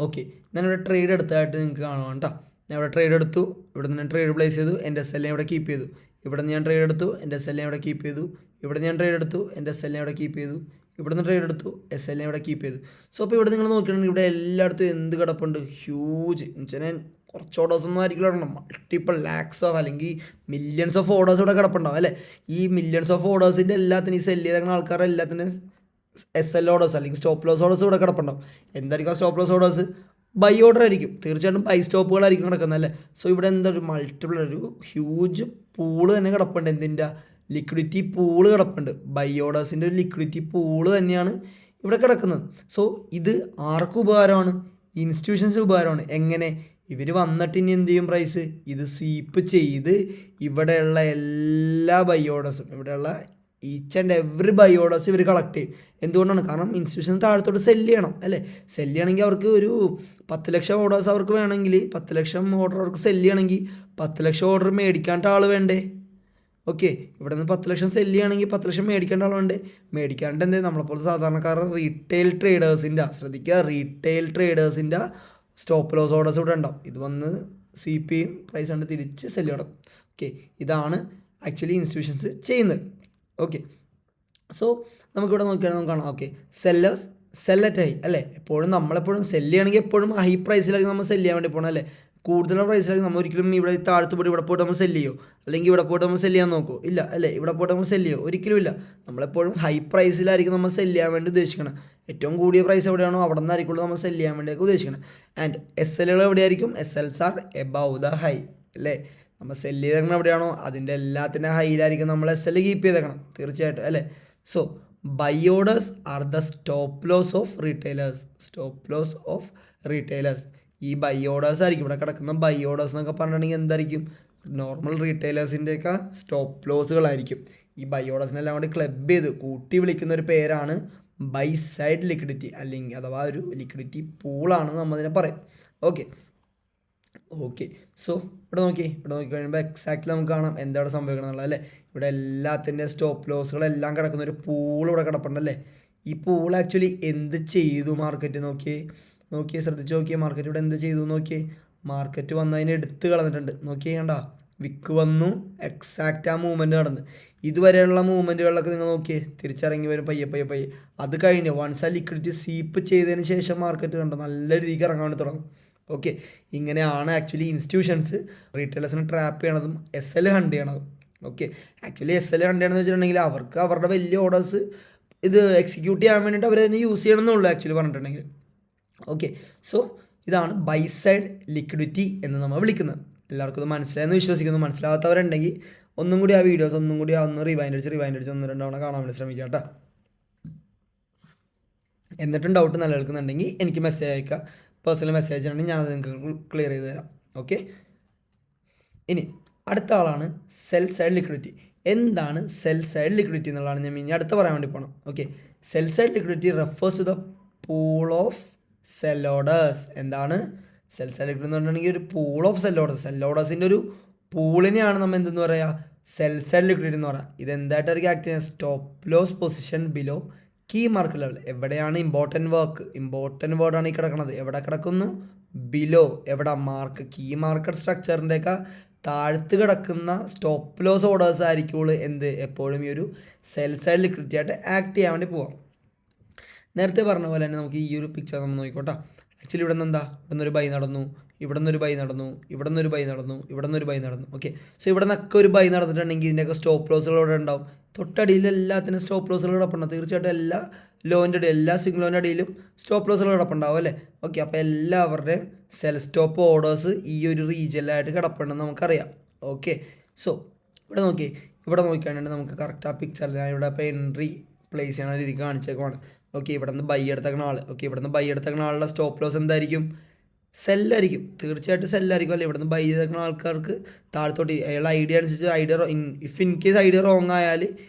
A: ഓക്കെ, ഞാനിവിടെ ട്രേഡ് എടുത്തതായിട്ട് നിങ്ങൾക്ക് കാണാം കേട്ടോ. ഞാൻ ഇവിടെ ട്രേഡ് എടുത്തു, ഇവിടെ നിന്ന് ഞാൻ ട്രേഡ് പ്ലേസ് ചെയ്തു, എൻ്റെ സെല്ലിനെ ഇവിടെ കീപ്പ് ചെയ്തു. ഇവിടെ നിന്ന് ഞാൻ ട്രേഡ് എടുത്തു, എൻ്റെ സെല്ലിനെ ഇവിടെ കീപ്പ് ചെയ്തു. ഇവിടെ ഞാൻ ട്രേഡ് എടുത്തു, എൻ്റെ സെല്ലിനെ ഇവിടെ കീപ്പ് ചെയ്തു. ഇവിടെ നിന്ന് ട്രേഡ് എടുത്തു, SLനെ ഇവിടെ കീപ്പ് ചെയ്തു. സോ അപ്പോൾ ഇവിടെ നിങ്ങൾ നോക്കിയിട്ടുണ്ടെങ്കിൽ ഇവിടെ എല്ലായിടത്തും എന്ത് കിടപ്പുണ്ട്? ഹ്യൂജ് എന്നുവെച്ചാൽ കുറച്ച് ഓർഡേഴ്സൊന്നും ആയിരിക്കും ഇടണം, മൾട്ടിപ്പിൾ ലാക്സ് ഓഫ് അല്ലെങ്കിൽ മില്യൺസ് ഓഫ് ഓർഡേഴ്സ് ഇവിടെ കിടപ്പുണ്ടാവും അല്ലേ. ഈ മില്യൺസ് ഓഫ് ഓർഡേഴ്സിൻ്റെ എല്ലാത്തിനും ഈ സെല്ല് ചെയ്തേക്കുന്ന ആൾക്കാരുടെ എല്ലാത്തിനും SL ഓർഡേഴ്സ് അല്ലെങ്കിൽ സ്റ്റോപ്പ് ലോസ് ഓർഡേഴ്സ് ഇവിടെ കിടപ്പുണ്ടാവും. എന്തായിരിക്കും ആ stop loss orders? Buy order ആയിരിക്കും, തീർച്ചയായിട്ടും ബൈ സ്റ്റോപ്പുകളായിരിക്കും കിടക്കുന്നത് അല്ലേ. സോ ഇവിടെ എന്താ ഒരു മൾട്ടിപ്പിൾ ഒരു ഹ്യൂജ് പൂള് തന്നെ കിടപ്പുണ്ട്. എന്തിൻ്റെ? ലിക്വിഡിറ്റി പൂള് കിടപ്പുണ്ട്. ബൈ ഓർഡേഴ്സിൻ്റെ ഒരു ലിക്വിഡിറ്റി പൂള് തന്നെയാണ് ഇവിടെ കിടക്കുന്നത്. സോ ഇത് ആർക്കും ഉപകാരമാണ്? ഇൻസ്റ്റിറ്റ്യൂഷൻസ് ഉപകാരമാണ്. എങ്ങനെ? ഇവർ വന്നിട്ട് ഇനി എന്ത് ചെയ്യും? പ്രൈസ് ഇത് സ്വീപ്പ് ചെയ്ത് ഇവിടെയുള്ള എല്ലാ ബൈ ഓർഡേഴ്സും, ഇവിടെയുള്ള each and every buy orders ഇവർ കളക്ട് ചെയ്യും. എന്തുകൊണ്ടാണ്? കാരണം ഇൻസ്റ്റിറ്റ്യൂഷൻ താഴത്തോട്ട് സെല്ല് ചെയ്യണം അല്ലേ. സെല്ല് ചെയ്യണമെങ്കിൽ അവർക്ക് ഒരു 10 ലക്ഷം ഓർഡേഴ്സ് അവർക്ക് വേണമെങ്കിൽ 10 ലക്ഷം ഓർഡർ അവർക്ക് സെല്ല് ചെയ്യണമെങ്കിൽ 10 ലക്ഷം ഓർഡർ മേടിക്കാണ്ട് ആൾ വേണ്ടേ? ഓക്കെ, ഇവിടെ നിന്ന് 10 ലക്ഷം സെല്ല് ചെയ്യുകയാണെങ്കിൽ 10 ലക്ഷം മേടിക്കേണ്ട ആളുണ്ട്. മേടിക്കാണ്ട് എന്തേ നമ്മളെപ്പോലെ സാധാരണക്കാരുടെ റീറ്റെയിൽ ട്രേഡേഴ്സിൻ്റെ, ശ്രദ്ധിക്കുക, റീറ്റെയിൽ ട്രേഡേഴ്സിൻ്റെ സ്റ്റോപ്പ് ലോസ് ഓർഡേഴ്സ് ഇവിടെ ഉണ്ടാവും. ഇത് വന്ന് സ്വീപ്പ് ചെയ്യും, പ്രൈസ് കണ്ട് തിരിച്ച് സെല്ല് നടക്കും. ഓക്കെ, ഇതാണ് ആക്ച്വലി ഇൻസ്റ്റിറ്റ്യൂഷൻസ് ചെയ്യുന്നത്. ഓക്കെ, സോ നമുക്കിവിടെ നോക്കിയാണെങ്കിൽ നമുക്ക് കാണാം. Okay, sellers cell at high അല്ലേ. നമ്മളെപ്പോഴും സെല്ല് ചെയ്യണമെങ്കിൽ എപ്പോഴും ഹൈ പ്രൈസിലായിരിക്കും നമ്മൾ സെല്ല് ചെയ്യാൻ വേണ്ടി പോകണം അല്ലേ. കൂടുതലുള്ള പ്രൈസിലായിരിക്കും നമ്മൾ ഒരിക്കലും ഇവിടെ താഴത്ത് പോയിട്ട് ഇവിടെ പോയിട്ട് നമ്മൾ സെല്ല് ചെയ്യോ, അല്ലെങ്കിൽ ഇവിടെ പോയിട്ട് നമ്മൾ സെല്ല് ചെയ്യാൻ നോക്കുമോ? ഇല്ല അല്ലേ. ഇവിടെ പോയിട്ട് നമ്മൾ സെല്ല് ചെയ്യോ? ഒരിക്കലും ഇല്ല. നമ്മളെപ്പോഴും ഹൈ പ്രൈസിലായിരിക്കും നമ്മൾ സെല്ല് ചെയ്യാൻ വേണ്ടി ഉദ്ദേശിക്കണം. ഏറ്റവും കൂടിയ പ്രൈസ് എവിടെയാണോ അവിടെ നിന്നായിരിക്കുള്ളൂ നമ്മൾ സെല്ല് ചെയ്യാൻ വേണ്ടിയൊക്കെ ഉദ്ദേശിക്കണം. ആൻഡ് എസ് എല്ലുകൾ എവിടെയായിരിക്കും? S Ls are above the high അല്ലേ. നമ്മൾ സെല്ല് ചെയ്തേക്കണം എവിടെയാണോ അതിൻ്റെ എല്ലാത്തിൻ്റെ ഹൈയിലായിരിക്കും നമ്മൾ എസ് എൽ കീപ്പ് ചെയ്തേക്കണം തീർച്ചയായിട്ടും അല്ലേ. So buy orders are the stop loss of retailers. Stop loss of retailers ഈ ബൈ ഓർഡേഴ്സ് ആയിരിക്കും. ഇവിടെ കിടക്കുന്ന ബൈ ഓർഡേഴ്സ് എന്നൊക്കെ പറഞ്ഞിട്ടുണ്ടെങ്കിൽ എന്തായിരിക്കും? നോർമൽ റീറ്റെയിലേഴ്സിൻ്റെയൊക്കെ സ്റ്റോപ്പ് ലോസുകളായിരിക്കും. ഈ ബൈ ഓർഡേഴ്സിനെല്ലാം കൂടി ക്ലബ് ചെയ്ത് കൂട്ടി വിളിക്കുന്ന ഒരു പേരാണ് ബൈ സൈഡ് ലിക്വിഡിറ്റി, അല്ലെങ്കിൽ അഥവാ ഒരു ലിക്വിഡിറ്റി പൂളാണെന്ന് നമ്മതിനെ പറയും. ഓക്കെ. സോ ഇവിടെ നോക്കി കഴിയുമ്പോൾ എക്സാക്റ്റ്ലി നമുക്ക് കാണാം എന്താണ് സംഭവിക്കണം എന്നുള്ളത് അല്ലേ. ഇവിടെ എല്ലാത്തിൻ്റെ സ്റ്റോപ്പ് ലോസുകളെല്ലാം കിടക്കുന്ന ഒരു പൂൾ ഇവിടെ കിടപ്പുണ്ടല്ലേ. ഈ പൂൾ ആക്ച്വലി എന്ത് ചെയ്തു മാർക്കറ്റ്? നോക്കിയേ ശ്രദ്ധിച്ച് നോക്കിയേ. മാർക്കറ്റ് ഇവിടെ എന്ത് ചെയ്തു നോക്കിയേ. മാർക്കറ്റ് വന്ന് അതിനെ എടുത്ത് കളഞ്ഞിട്ടുണ്ട്. നോക്കിയേ കണ്ട, വിക്ക് വന്നു, എക്സാക്റ്റ് ആ മൂവ്മെൻറ്റ് നടന്ന്. ഇതുവരെയുള്ള മൂവ്മെൻറ്റുകളിലൊക്കെ നിങ്ങൾ നോക്കിയേ തിരിച്ചിറങ്ങി വരും പയ്യെ. അത് കഴിഞ്ഞ് വൺസ് ആ ലിക്വിഡിറ്റി സ്വീപ്പ് ചെയ്തതിന് ശേഷം മാർക്കറ്റ് കണ്ടോ നല്ല രീതിക്ക് ഇറങ്ങാൻ വേണ്ടി തുടങ്ങും. ഓക്കെ, ഇങ്ങനെയാണ് ആക്ച്വലി ഇൻസ്റ്റിറ്റ്യൂഷൻസ് റീറ്റെയിലേഴ്സിനെ ട്രാപ്പ് ചെയ്യണതും എസ് എൽ ഹണ്ട് ചെയ്യണതും. Okay, actually S L hunt ചെയ്യണമെന്ന് വെച്ചിട്ടുണ്ടെങ്കിൽ അവർക്ക് അവരുടെ വലിയ ഓർഡേഴ്സ് ഇത് എക്സിക്യൂട്ട് ചെയ്യാൻ വേണ്ടിയിട്ട് അവർ തന്നെ യൂസ് ചെയ്യണമെന്നുള്ളൂ ആക്ച്വലി പറഞ്ഞിട്ടുണ്ടെങ്കിൽ. ഓക്കെ, സോ ഇതാണ് ബൈ സൈഡ് ലിക്വിഡിറ്റി എന്ന് നമ്മൾ വിളിക്കുന്നത്. എല്ലാവർക്കും ഇത് മനസ്സിലായെന്ന് വിശ്വസിക്കുന്നു. മനസ്സിലാവാത്തവരുണ്ടെങ്കിൽ ഒന്നും കൂടി ആ വീഡിയോസ് ഒന്ന് റിവൈൻഡ് അടിച്ച് 1-2 തവണ കാണാൻ വേണ്ടി ശ്രമിക്കുക കേട്ടോ. എന്നിട്ടും ഡൗട്ട് നിലനിൽക്കുന്നുണ്ടെങ്കിൽ എനിക്ക് മെസ്സേജ് അയക്കുക. പേഴ്സണൽ മെസ്സേജ് ആണെങ്കിൽ ഞാനത് നിങ്ങൾക്ക് ക്ലിയർ ചെയ്ത് തരാം. ഓക്കെ, ഇനി അടുത്ത ആളാണ് സെൽ സൈഡ് ലിക്വിഡിറ്റി. എന്താണ് സെൽ സൈഡ് ലിക്വിഡിറ്റി എന്നുള്ളതാണ് ഞാൻ ഇനി അടുത്ത് പറയാൻ വേണ്ടി പോകണം. Okay, sell side liquidity refers to the pool of sell orders. എന്താണ് സെൽ സൈഡ് ലിക്വിഡിറ്റി എന്ന് പറഞ്ഞിട്ടുണ്ടെങ്കിൽ? ഒരു pool of sell orders. Sell ഓർഡേഴ്സിൻ്റെ ഒരു പൂളിനെയാണ് നമ്മൾ എന്തെന്ന് പറയുക? സെൽ സൈഡ് ലിക്വിഡിറ്റി എന്ന് പറയുക. ഇത് എന്തായിട്ടായിരിക്കും ആക്ട് ചെയ്യുന്നത്? Stop loss position below key market level. എവിടെയാണ് ഇമ്പോർട്ടൻറ്റ് വേർഡാണ് ഈ കിടക്കുന്നത്. എവിടെ കിടക്കുന്നു? ബിലോ. എവിടെ? കീ മാർക്കറ്റ് സ്ട്രക്ചറിൻ്റെയൊക്കെ താഴ്ത്ത് കിടക്കുന്ന സ്റ്റോപ്പ് ലോസ് ഓർഡേഴ്സ് ആയിരിക്കുള്ളൂ എപ്പോഴും ഈ ഒരു സെൽ സൈഡ് ലിക്വിഡിറ്റി ആയിട്ട് ആക്ട് ചെയ്യാൻ വേണ്ടി പോവാം. നേരത്തെ പറഞ്ഞ പോലെ തന്നെ നമുക്ക് ഈ ഒരു പിക്ചർ നമ്മൾ നോക്കിക്കോട്ടെ. ആക്ച്വലി ഇവിടെ നിന്ന് ഇവിടെ നിന്നൊരു ബൈ നടന്നു, ഇവിടെ നിന്നൊരു ബൈ നടന്നു. ഓക്കെ, സോ ഇവിടെ നിന്നൊക്കെ ഒരു ബൈ നടന്നിട്ടുണ്ടെങ്കിൽ ഇതിൻ്റെയൊക്കെ സ്റ്റോപ്പ് ലോസുകൾ ഇവിടെ ഉണ്ടാവും. തൊട്ടടിയിൽ എല്ലാത്തിനും സ്റ്റോപ്പ് ലോസുകൾ കിടപ്പുണ്ടാവും. തീർച്ചയായിട്ടും എല്ലാ സിംഗിൾ ലോൻ്റെ അടിയിലും സ്റ്റോപ്പ് ലോസുകൾ കിടപ്പുണ്ടാവും അല്ലേ. ഓക്കെ, അപ്പോൾ എല്ലാവരുടെയും സെൽ സ്റ്റോപ്പ് ഓർഡേഴ്സ് ഈ ഒരു റീജിയനിലായിട്ട് കിടപ്പുണ്ടെന്ന് നമുക്കറിയാം. ഓക്കെ, സോ ഇവിടെ നോക്കിയാണെങ്കിൽ നമുക്ക് കറക്റ്റ് ആ പിക്ചറിൽ ഞാൻ ഇവിടെ ഇപ്പോൾ എൻട്രി പ്ലേസ് ചെയ്യണ രീതിക്ക് കാണിച്ചേക്കുവാണ്. ഓക്കെ, ഇവിടെ നിന്ന് ബൈ എടുത്തേക്കുന്ന ആളുടെ സ്റ്റോപ്പ് ലോസ് എന്തായിരിക്കും? സെല്ലായിരിക്കും. തീർച്ചയായിട്ടും സെല്ലായിരിക്കും അല്ലേ. ഇവിടെ നിന്ന് ബൈ ചെയ്തേക്കുന്ന ആൾക്കാർക്ക് താഴത്തോട്ട് അയാളുടെ ഐഡിയ അനുസരിച്ച് if in case idea wrong ആയാൽ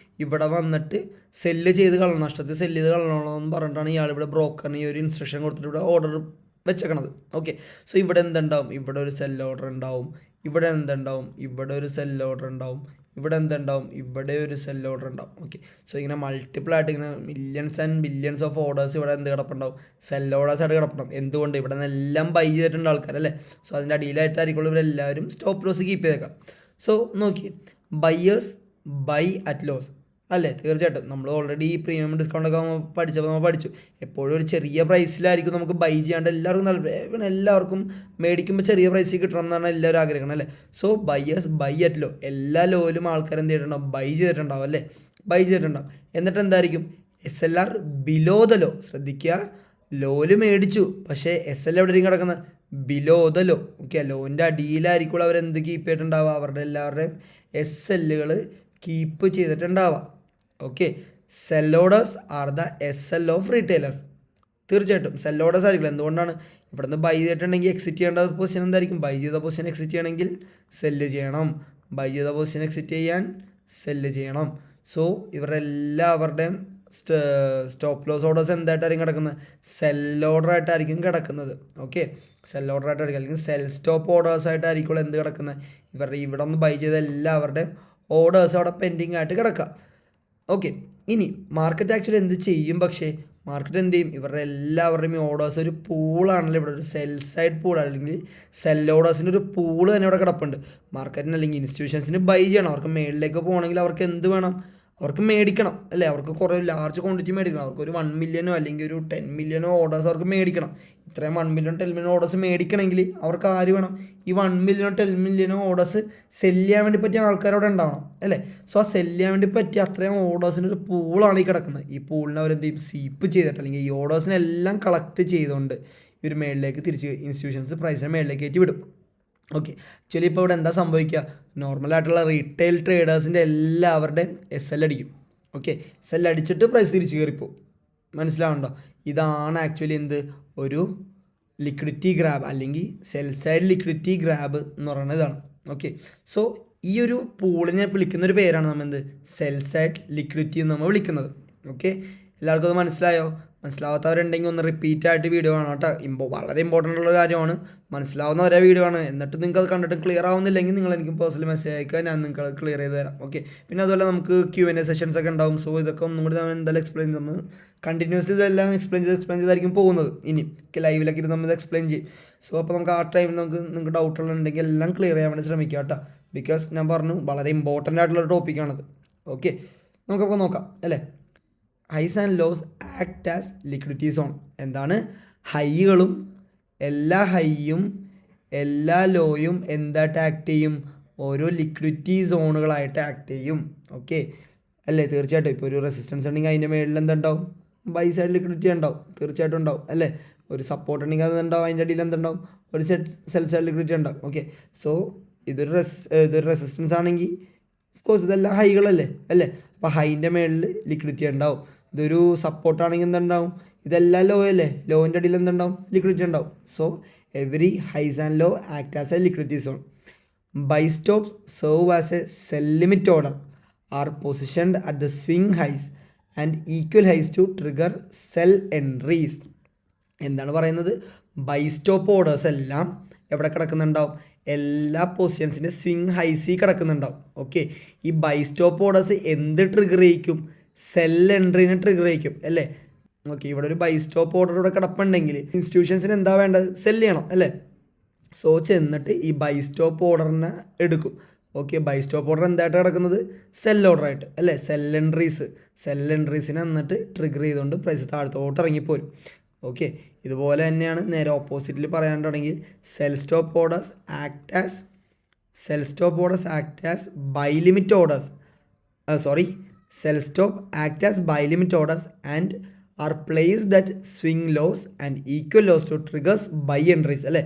A: ഇവിടെ വന്നിട്ട് സെല്ല് ചെയ്ത് കളയണം, നഷ്ടത്തിൽ സെല്ല് ചെയ്ത് കളയണമെന്ന് പറഞ്ഞിട്ടാണ് ഇയാൾ ഇവിടെ ബ്രോക്കറിന് ഈ ഒരു ഇൻസ്ട്രക്ഷൻ കൊടുത്തിട്ട് ഇവിടെ ഓർഡർ വെച്ചേക്കണത്. ഓക്കെ, സോ ഇവിടെ എന്തുണ്ടാവും? ഇവിടെ ഒരു സെൽ ഓർഡർ ഉണ്ടാവും. ഇവിടെ ഒരു സെൽ ഓർഡർ ഉണ്ടാവും. ഇവിടെ ഒരു സെൽ ഓർഡർ ഉണ്ടാവും. ഓക്കെ, സോ ഇങ്ങനെ മൾട്ടിപ്പിൾ ആയിട്ട് ഇങ്ങനെ millions and billions of orders ഇവിടെ കിടപ്പുണ്ടാവും? സെൽ ഓർഡേഴ്സ് ആയിട്ട് കിടപ്പുണ്ടാവും. എന്തുകൊണ്ട്? ഇവിടെ നിന്ന് എല്ലാം ബൈ ചെയ്തിട്ടുണ്ട് ആൾക്കാർ അല്ലേ. സോ അതിൻ്റെ അടിയിലായിട്ടായിരിക്കും ഇവരെല്ലാവരും സ്റ്റോപ്പ് ലോസ് കീപ്പ് ചെയ്തേക്കാം. സോ നോക്കി, ബയ്യേഴ്സ് ബൈ അറ്റ് ലോസ് അല്ലേ. തീർച്ചയായിട്ടും നമ്മൾ ഓൾറെഡി ഈ പ്രീമിയം ഡിസ്കൗണ്ടൊക്കെ നമ്മൾ പഠിച്ചു. എപ്പോഴും ഒരു ചെറിയ പ്രൈസിലായിരിക്കും നമുക്ക് ബൈ ചെയ്യാണ്ട് എല്ലാവർക്കും മേടിക്കുമ്പോൾ ചെറിയ പ്രൈസിൽ കിട്ടണം എന്നാണ് എല്ലാവരും ആഗ്രഹിക്കണം അല്ലേ. So buyers buy at low. എല്ലാ ലോയിലും ആൾക്കാർ എന്ത് ചെയ്തിട്ടുണ്ടാവും? ബൈ ചെയ്തിട്ടുണ്ടാവും. എന്നിട്ട് എന്തായിരിക്കും? SLR below the low. ശ്രദ്ധിക്കുക, ലോയിൽ മേടിച്ചു, പക്ഷേ SL എവിടെയും കിടക്കുന്നത്? Below the low. ഓക്കെ, ലോൻ്റെ അടിയിലായിരിക്കും അവരെന്ത് കീപ്പ് ചെയ്തിട്ടുണ്ടാവുക? അവരുടെ എല്ലാവരുടെയും SLകൾ കീപ്പ് ചെയ്തിട്ടുണ്ടാവുക. Okay, sell orders are the SL of retailers. തീർച്ചയായിട്ടും സെൽ ഓർഡേഴ്സ് ആയിരിക്കും. എന്തുകൊണ്ടാണ്? ഇവിടെ നിന്ന് ബൈ ചെയ്തിട്ടുണ്ടെങ്കിൽ എക്സിറ്റ് ചെയ്യേണ്ട പൊസിഷൻ എന്തായിരിക്കും? ബൈ ചെയ്ത പൊസിഷൻ എക്സിറ്റ് ചെയ്യണമെങ്കിൽ സെല്ല് ചെയ്യണം. ബൈ ചെയ്ത പൊസിഷൻ എക്സിറ്റ് ചെയ്യാൻ സെല്ല് ചെയ്യണം. സോ ഇവരുടെ എല്ലാവരുടെയും സ്റ്റോപ്പ് ലോസ് ഓർഡേഴ്സ് എന്തായിട്ടായിരിക്കും കിടക്കുന്നത്? സെൽ ഓർഡർ ആയിട്ടായിരിക്കും കിടക്കുന്നത്. ഓക്കെ, സെൽ ഓർഡർ ആയിട്ടായിരിക്കും, അല്ലെങ്കിൽ സെൽ സ്റ്റോപ്പ് ഓർഡേഴ്സ് ആയിട്ടായിരിക്കും എന്ത് കിടക്കുന്നത്? ഇവരുടെ ഇവിടെ നിന്ന് ബൈ ചെയ്ത എല്ലാവരുടെയും ഓർഡേഴ്സ് അവിടെ പെൻഡിങ് ആയിട്ട് കിടക്കുക. ഓക്കെ, ഇനി മാർക്കറ്റ് ആക്ച്വലി എന്ത് ചെയ്യും? പക്ഷേ മാർക്കറ്റ് എന്ത് ചെയ്യും? ഇവരുടെ എല്ലാവരുടെയും ഈ ഓർഡേഴ്സ് ഒരു പൂളാണല്ലോ. ഇവിടെ ഒരു സെൽ സൈഡ് പൂൾ അല്ലെങ്കിൽ സെൽ ഓർഡേഴ്സിൻ്റെ ഒരു പൂള് തന്നെ ഇവിടെ കിടപ്പുണ്ട്. മാർക്കറ്റിന് അല്ലെങ്കിൽ ഇൻസ്റ്റിറ്റ്യൂഷൻസിന് ബൈ ചെയ്യണം. അവർക്ക് മേളിലേക്ക് പോകണമെങ്കിൽ അവർക്ക് എന്ത് വേണം? അവർക്ക് മേടിക്കണം അല്ലേ, അവർക്ക് കുറേ ലാർജ് ക്വാണ്ടിറ്റി മേടിക്കണം, അവർക്ക് ഒരു 1 മില്യനോ അല്ലെങ്കിൽ ഒരു 10 മില്യനോ ഓർഡേഴ്സ് അവർക്ക് മേടിക്കണം. ഇത്രയും 1 മില്യൺ 10 മില്യൺ ഓർഡേഴ്സ് മേടിക്കണമെങ്കിൽ അവർക്ക് ആര് വേണം? ഈ 1 മില്യനോ 10 മില്യനോ ഓർഡേഴ്സ് സെല് ചെയ്യാൻ വേണ്ടി പറ്റിയ ആൾക്കാരവിടെ ഉണ്ടാവണം അല്ലേ. സോ ആ സെല് ചെയ്യാൻ വേണ്ടി പറ്റിയ അത്രയും ഓർഡേഴ്സിൻ്റെ ഒരു പൂളാണ് ഈ കിടക്കുന്നത്. ഈ പൂളിനെ അവരെന്ത് ചെയ്യും? സ്വീപ്പ് ചെയ്തിട്ട് അല്ലെങ്കിൽ ഈ ഓർഡേഴ്സിനെല്ലാം കളക്ട് ചെയ്തുകൊണ്ട് ഇവർ മേളിലേക്ക് തിരിച്ച് ഇൻസ്റ്റിറ്റ്യൂഷൻസ് പ്രൈസിനെ മേളിലേക്ക് കയറ്റി വിടും. ഓക്കെ, ആക്ച്വലി ഇപ്പോൾ ഇവിടെ എന്താ സംഭവിക്കുക? നോർമലായിട്ടുള്ള റീറ്റെയിൽ ട്രേഡേഴ്സിൻ്റെ എല്ലാവരുടെയും SL അടിക്കും. ഓക്കെ, SL അടിച്ചിട്ട് പ്രൈസ് തിരിച്ച് കയറിപ്പോവും. മനസ്സിലാവുന്നുണ്ടോ? ഇതാണ് ആക്ച്വലി എന്ത് ഒരു ലിക്വിഡിറ്റി ഗ്രാബ് അല്ലെങ്കിൽ സെൽ സൈഡ് ലിക്വിഡിറ്റി ഗ്രാബ് എന്ന് പറയുന്നത് ഇതാണ്. ഓക്കെ, സോ ഈ ഒരു പൂളിനെ വിളിക്കുന്നൊരു പേരാണ് നമ്മൾ എന്ത് സെൽ സൈഡ് ലിക്വിഡിറ്റി എന്ന് നമ്മൾ വിളിക്കുന്നത്. ഓക്കെ, എല്ലാവർക്കും അത് മനസ്സിലായോ? മനസ്സിലാവാത്തവരുണ്ടെങ്കിൽ ഒന്ന് റിപ്പീറ്റ് ആയിട്ട് വീഡിയോ കാണാം കേട്ടോ. വളരെ ഇമ്പോർട്ടൻ്റ് ഉള്ള കാര്യമാണ്. മനസ്സിലാവുന്ന ഒരേ വീഡിയോ ആണ്. എന്നിട്ട് നിങ്ങൾക്ക് അത് കണ്ടിട്ട് ക്ലിയർ ആവുന്നില്ലെങ്കിൽ നിങ്ങൾ എനിക്ക് പേഴ്സണൽ മെസ്സേജ് അയക്കുക, ഞാൻ നിങ്ങൾക്ക് ക്ലിയർ ചെയ്ത് തരാം. ഓക്കെ, പിന്നെ അതുപോലെ നമുക്ക് Q&A സെഷൻസ് ഒക്കെ ഉണ്ടാവും. സോ ഇതൊക്കെ ഒന്നും കൂടി നമ്മൾ എന്തായാലും എക്സ്പ്ലെയിൻ നമ്മൾ കണ്ടിന്യൂസ്ലി ഇതെല്ലാം എക്സ്പ്ലെയിൻ ചെയ്തായിരിക്കും പോകുന്നത്. ഇനി ലൈവിലൊക്കെ ഇരുന്ന് നമ്മൾ എക്സ്പ്ലെയിൻ ചെയ്യും. സോ അപ്പോൾ നമുക്ക് ആ ടൈമിൽ നിങ്ങൾക്ക് ഡൗട്ടുകളുണ്ടെങ്കിൽ എല്ലാം ക്ലിയർ ചെയ്യാൻ വേണ്ടി ശ്രമിക്കുക കേട്ടോ. ബിക്കോസ് ഞാൻ പറഞ്ഞു വളരെ ഇമ്പോർട്ടൻ്റ് ആയിട്ടുള്ളൊരു ടോപ്പിക്കാണത്. ഓക്കെ, നമുക്കപ്പോൾ നോക്കാം അല്ലേ. Highs and lows act as liquidity zone. എന്താണ് ഹൈകളും എല്ലാ ഹൈയും എല്ലാ ലോയും എന്തായിട്ട് ആക്ട് ചെയ്യും? ഓരോ ലിക്വിഡിറ്റി സോണുകളായിട്ട് ആക്ട് ചെയ്യും. ഓക്കെ അല്ലേ, തീർച്ചയായിട്ടും. ഇപ്പോൾ ഒരു റെസിസ്റ്റൻസ് ഉണ്ടെങ്കിൽ അതിൻ്റെ മേളിൽ എന്തുണ്ടാവും? ബൈ സൈഡ് ലിക്വിഡിറ്റി ഉണ്ടാവും, തീർച്ചയായിട്ടും ഉണ്ടാവും അല്ലേ. ഒരു സപ്പോർട്ട് ഉണ്ടെങ്കിൽ അത് ഉണ്ടാവും, അതിൻ്റെ അടിയിൽ എന്തുണ്ടാവും? ഒരു സെൽ സൈഡ് ലിക്വിഡിറ്റി ഉണ്ടാവും. ഓക്കെ, സോ ഇതൊരു റെസിസ്റ്റൻസ് ആണെങ്കിൽ ഓഫ്കോഴ്സ് ഇതെല്ലാം ഹൈകളല്ലേ അല്ലേ. അപ്പോൾ ഹൈൻ്റെ മേളിൽ ലിക്വിഡിറ്റി ഉണ്ടാവും. ഇതൊരു സപ്പോർട്ടാണെങ്കിൽ എന്തുണ്ടാവും? ഇതെല്ലാം ലോ അല്ലേ, ലോൻ്റെ അടിയിൽ എന്തുണ്ടാവും? ലിക്വിഡിറ്റി ഉണ്ടാവും. So every highs and low act as a liquidity zone. Buy stops serve as a sell limit order are positioned at the swing highs and equal highs to trigger sell entries. എന്താണ് പറയുന്നത്? Buy stop orders എല്ലാം എവിടെ കിടക്കുന്നുണ്ടാവും? എല്ലാ പൊസിഷൻസിൻ്റെ swing ഹൈസിൽ കിടക്കുന്നുണ്ടാവും. Okay, ഈ ബൈ സ്റ്റോപ്പ് ഓർഡേഴ്സ് എന്ത് ട്രിഗർ ചെയ്യിക്കും? സെൽ എൻട്രീനെ ട്രിഗർ ചെയ്യിക്കും അല്ലേ. ഓക്കെ, ഇവിടെ ഒരു ബൈ സ്റ്റോപ്പ് ഓർഡർ ഇവിടെ കിടപ്പുണ്ടെങ്കിൽ ഇൻസ്റ്റിറ്റ്യൂഷൻസിന് എന്താ വേണ്ടത്? സെല് ചെയ്യണം അല്ലേ. സോ ചെന്നിട്ട് ഈ ബൈ സ്റ്റോപ്പ് ഓർഡറിനെ എടുക്കും. ഓക്കെ, ബൈ സ്റ്റോപ്പ് ഓർഡർ എന്തായിട്ട് കിടക്കുന്നത്? സെൽ ഓർഡറായിട്ട് അല്ലേ. സെൽ എൻട്രീസിനെ എന്നിട്ട് ട്രിഗർ ചെയ്തുകൊണ്ട് പ്രൈസ് താഴത്തോട്ട് ഇറങ്ങിപ്പോരും. ഓക്കെ, ഇതുപോലെ തന്നെയാണ് നേരെ ഓപ്പോസിറ്റിൽ പറയാനുണ്ടെങ്കിൽ sell stop orders act as buy limit orders. Sell stop act as buy limit orders and are placed at swing lows and equal lows to triggers buy entries അല്ലേ.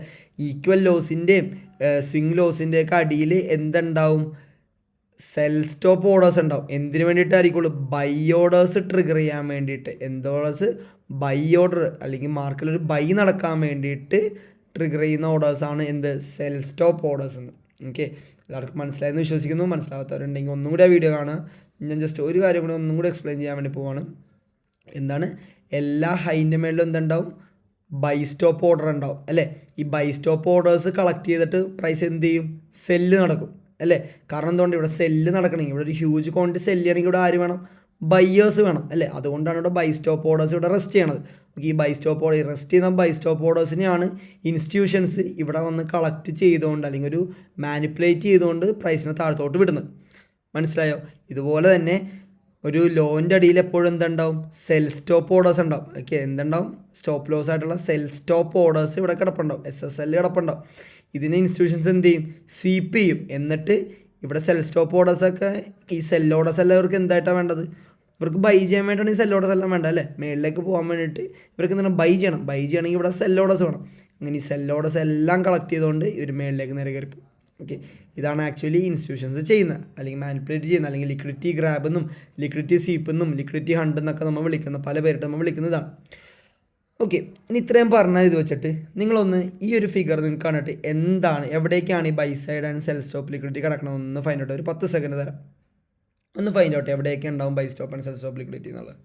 A: Equal ലോസിൻ്റെയും swing ലോസിൻ്റെയൊക്കെ അടിയിൽ എന്തുണ്ടാവും? Cell stop orders ഉണ്ടാവും. എന്തിനു വേണ്ടിയിട്ടായിരിക്കുള്ളൂ? By orders trigger ചെയ്യാൻ വേണ്ടിയിട്ട്. Orders? Buy order അല്ലെങ്കിൽ മാർക്കറ്റിലൊരു by നടക്കാൻ വേണ്ടിയിട്ട് ട്രിഗർ ചെയ്യുന്ന ഓർഡേഴ്സാണ് എന്ത്? സെൽ സ്റ്റോപ്പ് ഓർഡേഴ്സ് എന്ന്. ഓക്കെ, എല്ലാവർക്കും മനസ്സിലായെന്ന് വിശ്വസിക്കുന്നു. മനസ്സിലാവാത്തവരുണ്ടെങ്കിൽ ഒന്നും കൂടി ആ വീഡിയോ കാണുക. ഞാൻ ജസ്റ്റ് ഒരു കാര്യം കൂടി ഒന്നും കൂടി എക്സ്പ്ലെയിൻ ചെയ്യാൻ വേണ്ടി പോവാണ്. എന്താണ്? എല്ലാ ഹൈൻ്റെ മേളിലും എന്തുണ്ടാവും? ബൈ സ്റ്റോപ്പ് ഓർഡർ ഉണ്ടാവും അല്ലേ. ഈ ബൈ സ്റ്റോപ്പ് ഓർഡേഴ്സ് കളക്ട് ചെയ്തിട്ട് പ്രൈസ് എന്ത് ചെയ്യും? സെല്ല് നടക്കും അല്ലേ. കാരണം എന്തുകൊണ്ട്? ഇവിടെ സെല്ല് നടക്കണമെങ്കിൽ, ഇവിടെ ഒരു ഹ്യൂജ് ക്വാണ്ടിറ്റി സെല്ല് ചെയ്യണമെങ്കിൽ ഇവിടെ ആര് വേണം? ബയ്യേഴ്സ് വേണം അല്ലേ. അതുകൊണ്ടാണ് ഇവിടെ ബൈ സ്റ്റോപ്പ് ഓർഡേഴ്സ് ഇവിടെ റെസ്റ്റ് ചെയ്യണത്. ഈ ബൈ സ്റ്റോപ്പ് ഓർഡർ റെസ്റ്റ് ചെയ്യുന്ന ബൈ സ്റ്റോപ്പ് ഓർഡേഴ്സിനെയാണ് ഇൻസ്റ്റിറ്റ്യൂഷൻസ് ഇവിടെ വന്ന് കളക്ട് ചെയ്തുകൊണ്ട് അല്ലെങ്കിൽ ഒരു മാനിപ്പുലേറ്റ് ചെയ്തുകൊണ്ട് പ്രൈസിനെ താഴത്തോട്ട് വിടുന്നത്. മനസ്സിലായോ? ഇതുപോലെ തന്നെ ഒരു ലോൻ്റെ അടിയിൽ എപ്പോഴും എന്തുണ്ടാവും? സെൽ സ്റ്റോപ്പ് ഓർഡേഴ്സ് ഉണ്ടാവും. ഓക്കെ, എന്തുണ്ടാവും? സ്റ്റോപ്പ് ലോസ് ആയിട്ടുള്ള സെൽ സ്റ്റോപ്പ് ഓർഡേഴ്സ് ഇവിടെ കിടപ്പുണ്ടാവും, SSL കിടപ്പുണ്ടാവും. ഇതിനെ ഇൻസ്റ്റിറ്റ്യൂഷൻസ് എന്ത് ചെയ്യും? സ്വീപ്പ് ചെയ്യും. എന്നിട്ട് ഇവിടെ സെൽ സ്റ്റോപ്പ് ഓർഡേഴ്സൊക്കെ ഈ സെൽ ഓർഡേഴ്സ് എല്ലാം ഇവർക്ക് എന്തായിട്ടാണ് വേണ്ടത്? ഇവർക്ക് ബൈ ചെയ്യാൻ വേണ്ടിയാണ് ഈ സെൽ ഓർഡേഴ്സ് എല്ലാം വേണ്ട അല്ലേ. മേളിലേക്ക് പോകാൻ വേണ്ടിയിട്ട് ഇവർക്ക് എന്താണ്? ബൈ ചെയ്യണമെങ്കിൽ ഇവിടെ സെൽ ഓർഡേഴ്സ് വേണം. അങ്ങനെ ഈ സെൽ ഓർഡേഴ്സ് എല്ലാം കളക്ട് ചെയ്തുകൊണ്ട് ഇവർ മേളിലേക്ക് നേരെ കയറി. ഓക്കെ, ഇതാണ് ആക്ച്വലി ഇൻസ്റ്റിറ്റ്യൂഷൻസ് ചെയ്യുന്നത് അല്ലെങ്കിൽ മാനിപ്പുലേറ്റ് ചെയ്യുന്നത് അല്ലെങ്കിൽ ലിക്വിഡിറ്റി ഗ്രാബ് എന്നും ലിക്വിഡിറ്റി സ്വീപ്പ് എന്നും ലിക്വിഡിറ്റി ഹണ്ട് എന്നൊക്കെ നമ്മൾ വിളിക്കുന്ന പല പേരിട്ട് നമ്മൾ വിളിക്കുന്നതാണ്. ഓക്കെ, ഇനി ഇത്രയും പറഞ്ഞാൽ ഇത് വെച്ചിട്ട് നിങ്ങളൊന്ന് ഈ ഒരു ഫിഗർ നിങ്ങൾക്ക് കണ്ടിട്ട് എന്താണ്, എവിടേക്കാണ് ഈ buy side and sell stop liquidity കിടക്കണമെന്ന് ഫൈൻഡ് ഔട്ട്. ഒരു 10 സെക്കൻഡ് തരാം, ഒന്ന് ഫൈൻഡ് ഔട്ട് എവിടെയൊക്കെ ഉണ്ടാവും buy stop and sell stop liquidity എന്നുള്ളത്.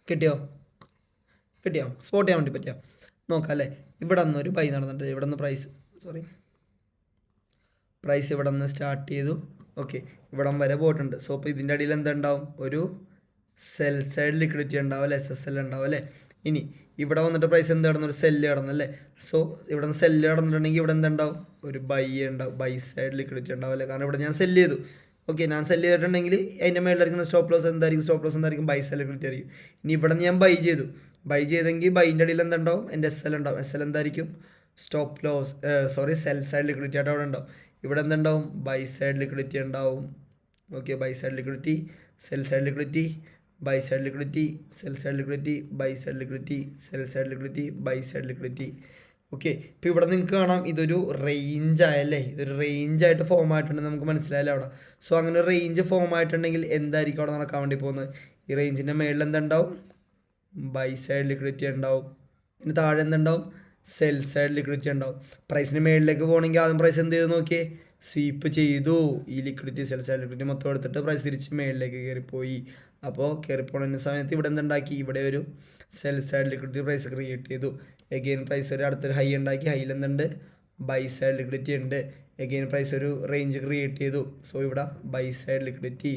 A: കിട്ടിയോ? സ്പോട്ട് ചെയ്യാൻ വേണ്ടി പറ്റിയോ? നോക്കാം അല്ലേ. ഇവിടെ നിന്ന് ഒരു ബൈ നടന്നിട്ട് ഇവിടെ നിന്ന് പ്രൈസ് ഇവിടെ നിന്ന് സ്റ്റാർട്ട് ചെയ്തു. ഓക്കെ, ഇവിടം വരെ പോയിട്ടുണ്ട്. സോ അപ്പോൾ ഇതിൻ്റെ അടിയിൽ എന്തുണ്ടാവും? ഒരു സെൽ സൈഡ് ലിക്വിഡിറ്റി ഉണ്ടാവും അല്ലേ, SSL ഉണ്ടാവും അല്ലേ. ഇനി ഇവിടെ വന്നിട്ട് പ്രൈസ് എന്ത് കിടന്നു, ഒരു സെല്ല് കിടന്നല്ലേ. സോ ഇവിടെ നിന്ന് സെല്ല് കിടന്നിട്ടുണ്ടെങ്കിൽ ഇവിടെ എന്തുണ്ടാവും, ഒരു ബൈ ഉണ്ടാവും, ബൈ സൈഡ് ലിക്വിഡിറ്റി ഉണ്ടാവില്ല. കാരണം ഇവിടെ ഞാൻ സെല്ല് ചെയ്തു. ഓക്കെ, ഞാൻ സെല്ല് ചെയ്തിട്ടുണ്ടെങ്കിൽ അതിൻ്റെ മേളിലായിരിക്കുന്ന സ്റ്റോപ്പ് ലോസ് എന്തായിരിക്കും, സ്റ്റോപ്പ് ലോസ് എന്തായിരിക്കും, ബൈ സൈഡ് ലിക്വിഡിറ്റി ആയിരിക്കും. ഇനി ഇവിടെ നിന്ന് ഞാൻ ബൈ ചെയ്തു, ബൈ ചെയ്തെങ്കിൽ ബൈൻ്റെ അടിയിൽ എന്തുണ്ടാവും, എൻ്റെ എസ് എൽ ഉണ്ടാവും. എസ് എൽ എന്തായിരിക്കും, stop loss sell side liquidity ആയിട്ട് അവിടെ ഉണ്ടാവും. ഇവിടെ എന്തുണ്ടാവും, ബൈ സൈഡ് ലിക്വിഡിറ്റി ഉണ്ടാവും. Okay, buy side liquidity, sell side liquidity, buy side liquidity, sell side liquidity, buy side liquidity, sell side liquidity, buy side liquidity. Okay, ഇപ്പോൾ ഇവിടെ നിങ്ങൾക്ക് കാണാം ഇതൊരു റേഞ്ച് ആയല്ലേ, ഇതൊരു റേഞ്ചായിട്ട് ഫോം ആയിട്ടുണ്ടെങ്കിൽ നമുക്ക് മനസ്സിലായല്ലോ അവിടെ. സോ അങ്ങനെ ഒരു റേഞ്ച് ഫോം ആയിട്ടുണ്ടെങ്കിൽ എന്തായിരിക്കും അവിടെ നടക്കാൻ വേണ്ടി പോകുന്നത്, ഈ റേഞ്ചിൻ്റെ മേളിൽ എന്തുണ്ടാവും, ബൈ സൈഡ് ലിക്വിഡിറ്റി ഉണ്ടാവും. ഇതിന് താഴെ എന്തുണ്ടാവും, സെൽ സൈഡ് ലിക്വിഡിറ്റി ഉണ്ടാവും. പ്രൈസിന് മേളിലേക്ക് പോകണമെങ്കിൽ ആദ്യം പ്രൈസ് എന്ത് ചെയ്തു നോക്കിയേ, സ്വീപ്പ് ചെയ്തു. ഈ ലിക്വിഡിറ്റി സെൽ സൈഡ് ലിക്വിഡിറ്റി മൊത്തം എടുത്തിട്ട് പ്രൈസ് തിരിച്ച് മേളിലേക്ക് കയറിപ്പോയി. അപ്പോൾ കയറിപ്പോണ സമയത്ത് ഇവിടെ എന്തുണ്ടാക്കി, ഇവിടെ ഒരു sell side liquidity price create ചെയ്തു. എഗെയിൻ പ്രൈസ് ഒരു അടുത്തൊരു ഹൈ ഉണ്ടാക്കി, ഹൈയിൽ എന്തുണ്ട്, ബൈ സൈഡ് ലിക്വിഡിറ്റി ഉണ്ട്. എഗെയിൻ പ്രൈസ് ഒരു റേഞ്ച് ക്രിയേറ്റ് ചെയ്തു. സോ ഇവിടെ ബൈ സൈഡ് ലിക്വിഡിറ്റി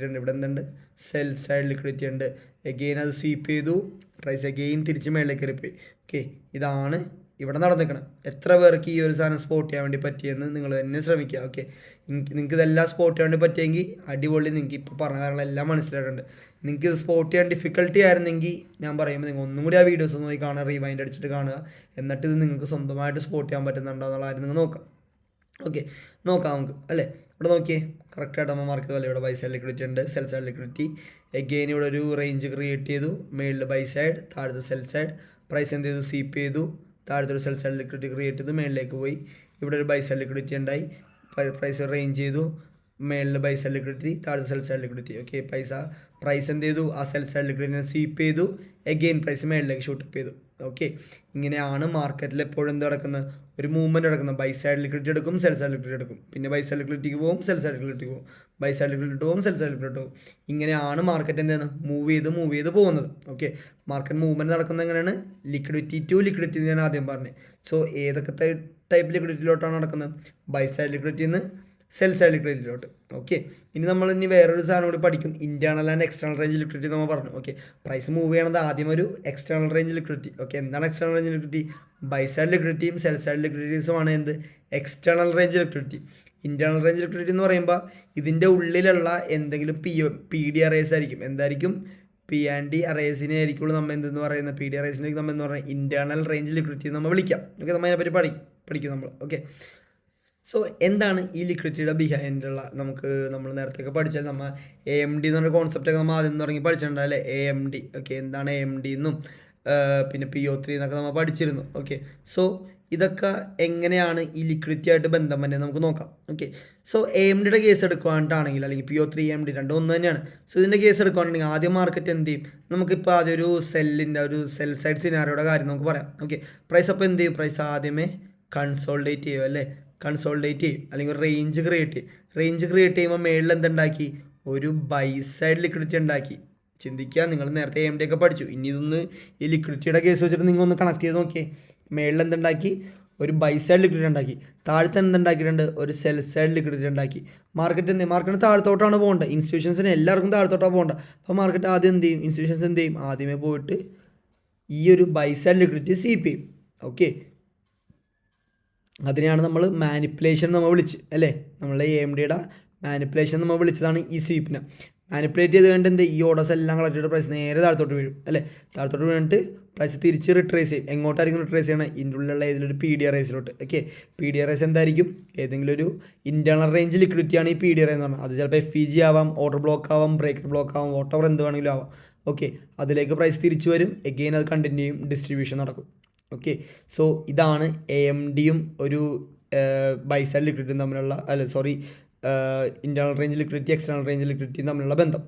A: ഉണ്ട്. ഇവിടെ എന്തുണ്ട്, സെൽ സൈഡ് ലിക്വിഡിറ്റി ഉണ്ട്. എഗെയിൻ അത് സ്വീപ്പ് ചെയ്തു, പ്രൈസ് എഗെയിൻ തിരിച്ച് മേളിലേക്ക് കയറിപ്പോയി. ഓക്കെ, ഇതാണ് ഇവിടെ നടന്നിക്കണം. എത്ര പേർക്ക് ഈ ഒരു സാധനം സ്പോട്ട് ചെയ്യാൻ വേണ്ടി പറ്റിയെന്ന് നിങ്ങൾ തന്നെ ശ്രമിക്കുക. ഓക്കെ, നിങ്ങൾക്ക് ഇതെല്ലാം സ്പോട്ട് ചെയ്യാൻ വേണ്ടി പറ്റിയെങ്കിൽ അടിപൊളി. നിങ്ങൾക്ക് ഇപ്പോൾ പറഞ്ഞ കാര്യങ്ങളെല്ലാം മനസ്സിലായിട്ടുണ്ട്. നിങ്ങൾക്ക് ഇത് സ്പോട്ട് ചെയ്യാൻ ഡിഫിക്കൽട്ടി ആയിരുന്നെങ്കിൽ ഞാൻ പറയുമ്പോൾ നിങ്ങൾ ഒന്നും കൂടി ആ വീഡിയോസ് നോക്കി കാണുക, റീവൈൻഡ് അടിച്ചിട്ട് കാണുക. എന്നിട്ട് ഇത് നിങ്ങൾക്ക് സ്വന്തമായിട്ട് സ്പോട്ട് ചെയ്യാൻ പറ്റുന്നുണ്ടോ എന്നുള്ള കാര്യം നിങ്ങൾ നോക്കാം. ഓക്കെ, നോക്കാം നമുക്ക് അല്ലേ. ഇവിടെ നോക്കിയേ, കറക്റ്റായിട്ട് നമ്മൾ മാർക്ക് ചെയ്തല്ലേ, ഇവിടെ ബൈ സൈഡ് ലിക്വിഡിറ്റി ഉണ്ട്, സെൽ സൈഡ് ലിക്വിഡിറ്റി. എഗെയിൻ ഇവിടെ ഒരു റേഞ്ച് ക്രിയേറ്റ് ചെയ്തു, മേളിൽ ബൈ സൈഡ്, താഴത്തെ സെൽ സൈഡ്. പ്രൈസ് എന്ത് ചെയ്തു, സ്വീപ്പ് ചെയ്തു, താഴത്തൊരു സെൽ സൈഡ് ലിക്വിഡിറ്റി ക്രിയേറ്റ് ചെയ്തു, മേളിലേക്ക് പോയി. ഇവിടെ ഒരു ബൈ സൈഡ് ലിക്വിഡിറ്റി ഉണ്ടായി, പ്രൈസ് റേഞ്ച് ചെയ്തു, മേളിൽ ബൈ സൈഡ് ലിക്വിഡിറ്റി, താഴത്തെ sell side liquidity. Okay, price എന്ത് ചെയ്തു, ആ സെൽ സൈഡ് ലിക്വിഡിറ്റിനെ സ്വീപ്പ് ചെയ്തു, എഗെയിൻ പ്രൈസ് മേളിലേക്ക് ഷൂട്ടപ്പ് ചെയ്തു. ഓക്കെ, ഇങ്ങനെയാണ് മാർക്കറ്റിൽ എപ്പോഴും എന്ത് നടക്കുന്നത്, ഒരു മൂവ്മെൻറ്റ് നടക്കുന്നത്. ബൈ സൈഡ് ലിക്വിഡിറ്റി എടുക്കും, സെൽ സൈഡ് ലിക്വിഡിറ്റി എടുക്കും, പിന്നെ ബൈ സൈഡ് ലിക്വിഡിറ്റിക്ക് പോകും, സെൽ സൈഡ് ലിക്വിഡിറ്റിക്ക് പോകും, ബൈ സൈഡ് ലിക്വിഡിറ്റി പോകും, സെൽ സൈഡ് ലിക്വിഡിറ്റി പോകും. ഇങ്ങനെയാണ് മാർക്കറ്റ് എന്താണ് മൂവ് ചെയ്ത് പോകുന്നത്. ഓക്കെ, മാർക്കറ്റ് മൂവ്മെൻറ്റ് നടക്കുന്നത് എങ്ങനെയാണ്, ലിക്വിഡിറ്റി ടു ലിക്വിഡിറ്റി ഞാൻ ആദ്യം പറഞ്ഞത്. സോ ഏതൊക്കെ ടൈപ്പ് ലിക്വിഡിറ്റിയിലോട്ടാണ് നടക്കുന്നത്, ബൈ സൈഡ് ലിക്വിഡിറ്റിയിൽ നിന്ന് സെൽ സൈഡ് ലിക്വിഡിറ്റിയിലോട്ട്. ഓക്കെ, ഇനി വേറൊരു സാധനം കൂടി പഠിക്കും, internal and external range liquidity നമ്മൾ പറഞ്ഞു. ഓക്കെ, പ്രൈസ് മൂവ് ചെയ്യണത് ആദ്യം ഒരു എക്സ്റ്റേണൽ റേഞ്ച് ലിക്വിഡിറ്റി. ഓക്കെ, എന്താണ് external range liquidity, buy side ലിക്വിഡിറ്റിയും സെൽ സൈഡ് ലിക്വിഡിറ്റീസുമാണ് എന്ത്, external range liquidity. Internal range liquidity എന്ന് പറയുമ്പോൾ ഇതിൻ്റെ ഉള്ളിലുള്ള എന്തെങ്കിലും പി ഡി അറേസ് ആയിരിക്കും. എന്തായിരിക്കും, പി ആൻഡ് ഡി അറേസിനെ ആയിരിക്കുള്ളൂ നമ്മൾ എന്തെന്ന് പറയുന്നത്, പി ഡി അറേസിനെ നമ്മൾ എന്ന് പറയുന്നത് ഇൻറ്റേർണൽ റേഞ്ച് ലിക്വിഡിറ്റി നമ്മൾ വിളിക്കാം. ഓക്കെ, നമ്മൾ അതിനെപ്പറ്റി പഠിക്കും നമ്മൾ. ഓക്കെ, സോ എന്താണ് ഈ ലിക്വിഡിറ്റിയുടെ ബിഹൈൻഡുള്ള നമ്മൾ നേരത്തെ പഠിച്ചാൽ നമ്മൾ AMD എന്ന് പറഞ്ഞ കോൺസെപ്റ്റൊക്കെ നമ്മൾ ആദ്യം തുടങ്ങി പഠിച്ചിട്ടുണ്ട് അല്ലേ, AMD. ഓക്കെ, എന്താണ് AMD എന്നും പിന്നെ PO3 എന്നൊക്കെ നമ്മൾ പഠിച്ചിരുന്നു. ഓക്കെ, സോ ഇതൊക്കെ എങ്ങനെയാണ് ഈ ലിക്വിഡിറ്റി ആയിട്ട് ബന്ധം തന്നെ നമുക്ക് നോക്കാം. ഓക്കെ, സോ AMDയുടെ കേസ് എടുക്കുകയാണെന്നുണ്ടെങ്കിൽ, അല്ലെങ്കിൽ PO3 AMD രണ്ടും ഒന്ന് തന്നെയാണ്. സോ ഇതിൻ്റെ കേസ് എടുക്കുകയാണെന്നുണ്ടെങ്കിൽ ആദ്യം മാർക്കറ്റ് എന്ത് ചെയ്യും, നമുക്കിപ്പോൾ ആദ്യം ഒരു സെൽ സൈഡ് സിനാരിയോയുടെ കാര്യം നമുക്ക് പറയാം. ഓക്കെ, പ്രൈസ് അപ്പോൾ എന്ത് ചെയ്യും, പ്രൈസ് ആദ്യമേ കൺസോൾഡേറ്റ് ചെയ്യും അല്ലേ, കൺസോൾഡേറ്റ് ചെയ്യും, അല്ലെങ്കിൽ റേഞ്ച് ക്രിയേറ്റ് ചെയ്യുമ്പോൾ മേളിൽ എന്തുണ്ടാക്കി, ഒരു ബൈ സൈഡ് ലിക്വിഡിറ്റി ഉണ്ടാക്കി. ചിന്തിക്കുക, നിങ്ങൾ നേരത്തെ AMD ഒക്കെ പഠിച്ചു, ഇനി ഇതൊന്ന് ഈ ലിക്വിഡിറ്റിയുടെ കേസ് വെച്ചിട്ട് നിങ്ങൾ ഒന്ന് കണക്ട് ചെയ്ത് നോക്കിയേ. മേളിൽ എന്തുണ്ടാക്കി, ഒരു ബൈ സൈഡ് ലിക്വിഡിറ്റി ഉണ്ടാക്കി, താഴത്തെ എന്തുണ്ടാക്കിയിട്ടുണ്ട്, ഒരു സെൽ സൈഡ് ലിക്വിഡിറ്റി ഉണ്ടാക്കി. മാർക്കറ്റിന് താഴത്തോട്ടാണ് പോകേണ്ടത്, ഇൻസ്റ്റിറ്റ്യൂഷൻസിന് എല്ലാവർക്കും താഴത്തോട്ടാണ് പോകേണ്ടത്. അപ്പോൾ മാർക്കറ്റ് ആദ്യം എന്ത് ചെയ്യും, ഇൻസ്റ്റിറ്റ്യൂഷൻസ് എന്ത് ചെയ്യും, ആദ്യമേ പോയിട്ട് ഈ ഒരു ബൈ സൈഡ് ലിക്വിഡിറ്റി സ്വീപ്പ് ചെയ്യും. ഓക്കെ, അതിനെയാണ് നമ്മൾ മാനിപ്പുലേഷൻ നമ്മൾ വിളിച്ച് അല്ലേ, നമ്മളെ AMDയുടെ മാനിപ്പുലേഷൻ നമ്മൾ വിളിച്ചതാണ് ഈ സ്വീപ്പിനെ. മാനിപ്പുലേറ്റ് ചെയ്ത് കഴിഞ്ഞിട്ട് എന്ത്, ഈ ഓർഡേഴ്സ് എല്ലാം കളക്ട് ചെയ്തിട്ട് പ്രൈസ് നേരെ താഴത്തോട്ട് വീഴും അല്ലേ, താഴത്തോട്ട് വീണിട്ട് പ്രൈസ് തിരിച്ച് റിട്രേസ് ചെയ്യും. എങ്ങോട്ടായിരിക്കും റിട്രേസ് ചെയ്യണം, ഇതിൻ്റെ ഉള്ളിലുള്ള ഏതെങ്കിലും ഒരു PDRS. ഓക്കെ, PDRS എന്തായിരിക്കും, ഏതെങ്കിലും ഒരു ഇൻറ്റേർണൽ റേഞ്ച് ലിക്വിഡിറ്റിയാണ് ഈ PDRS എന്ന് പറഞ്ഞാൽ. അത് ചിലപ്പോൾ FEG ആവാം, ഓർഡർ ബ്ലോക്ക് ആവാം, ബ്രേക്കർ ബ്ലോക്ക് ആവാം, വോട്ടവർ എന്ത് വേണമെങ്കിലും ആവാം. ഓക്കെ, അതിലേക്ക് പ്രൈസ് തിരിച്ചു വരും, എഗെയിൻ അത് കണ്ടിന്യൂ ചെയ്യും, ഡിസ്ട്രിബ്യൂഷൻ നടക്കും. ഓക്കെ, സോ ഇതാണ് AMDയും ഒരു ബൈ സൈഡ് ലിക്വിഡിറ്റിയും തമ്മിലുള്ള internal range liquidity external range ലിക്വിഡിറ്റിയും തമ്മിലുള്ള ബന്ധം.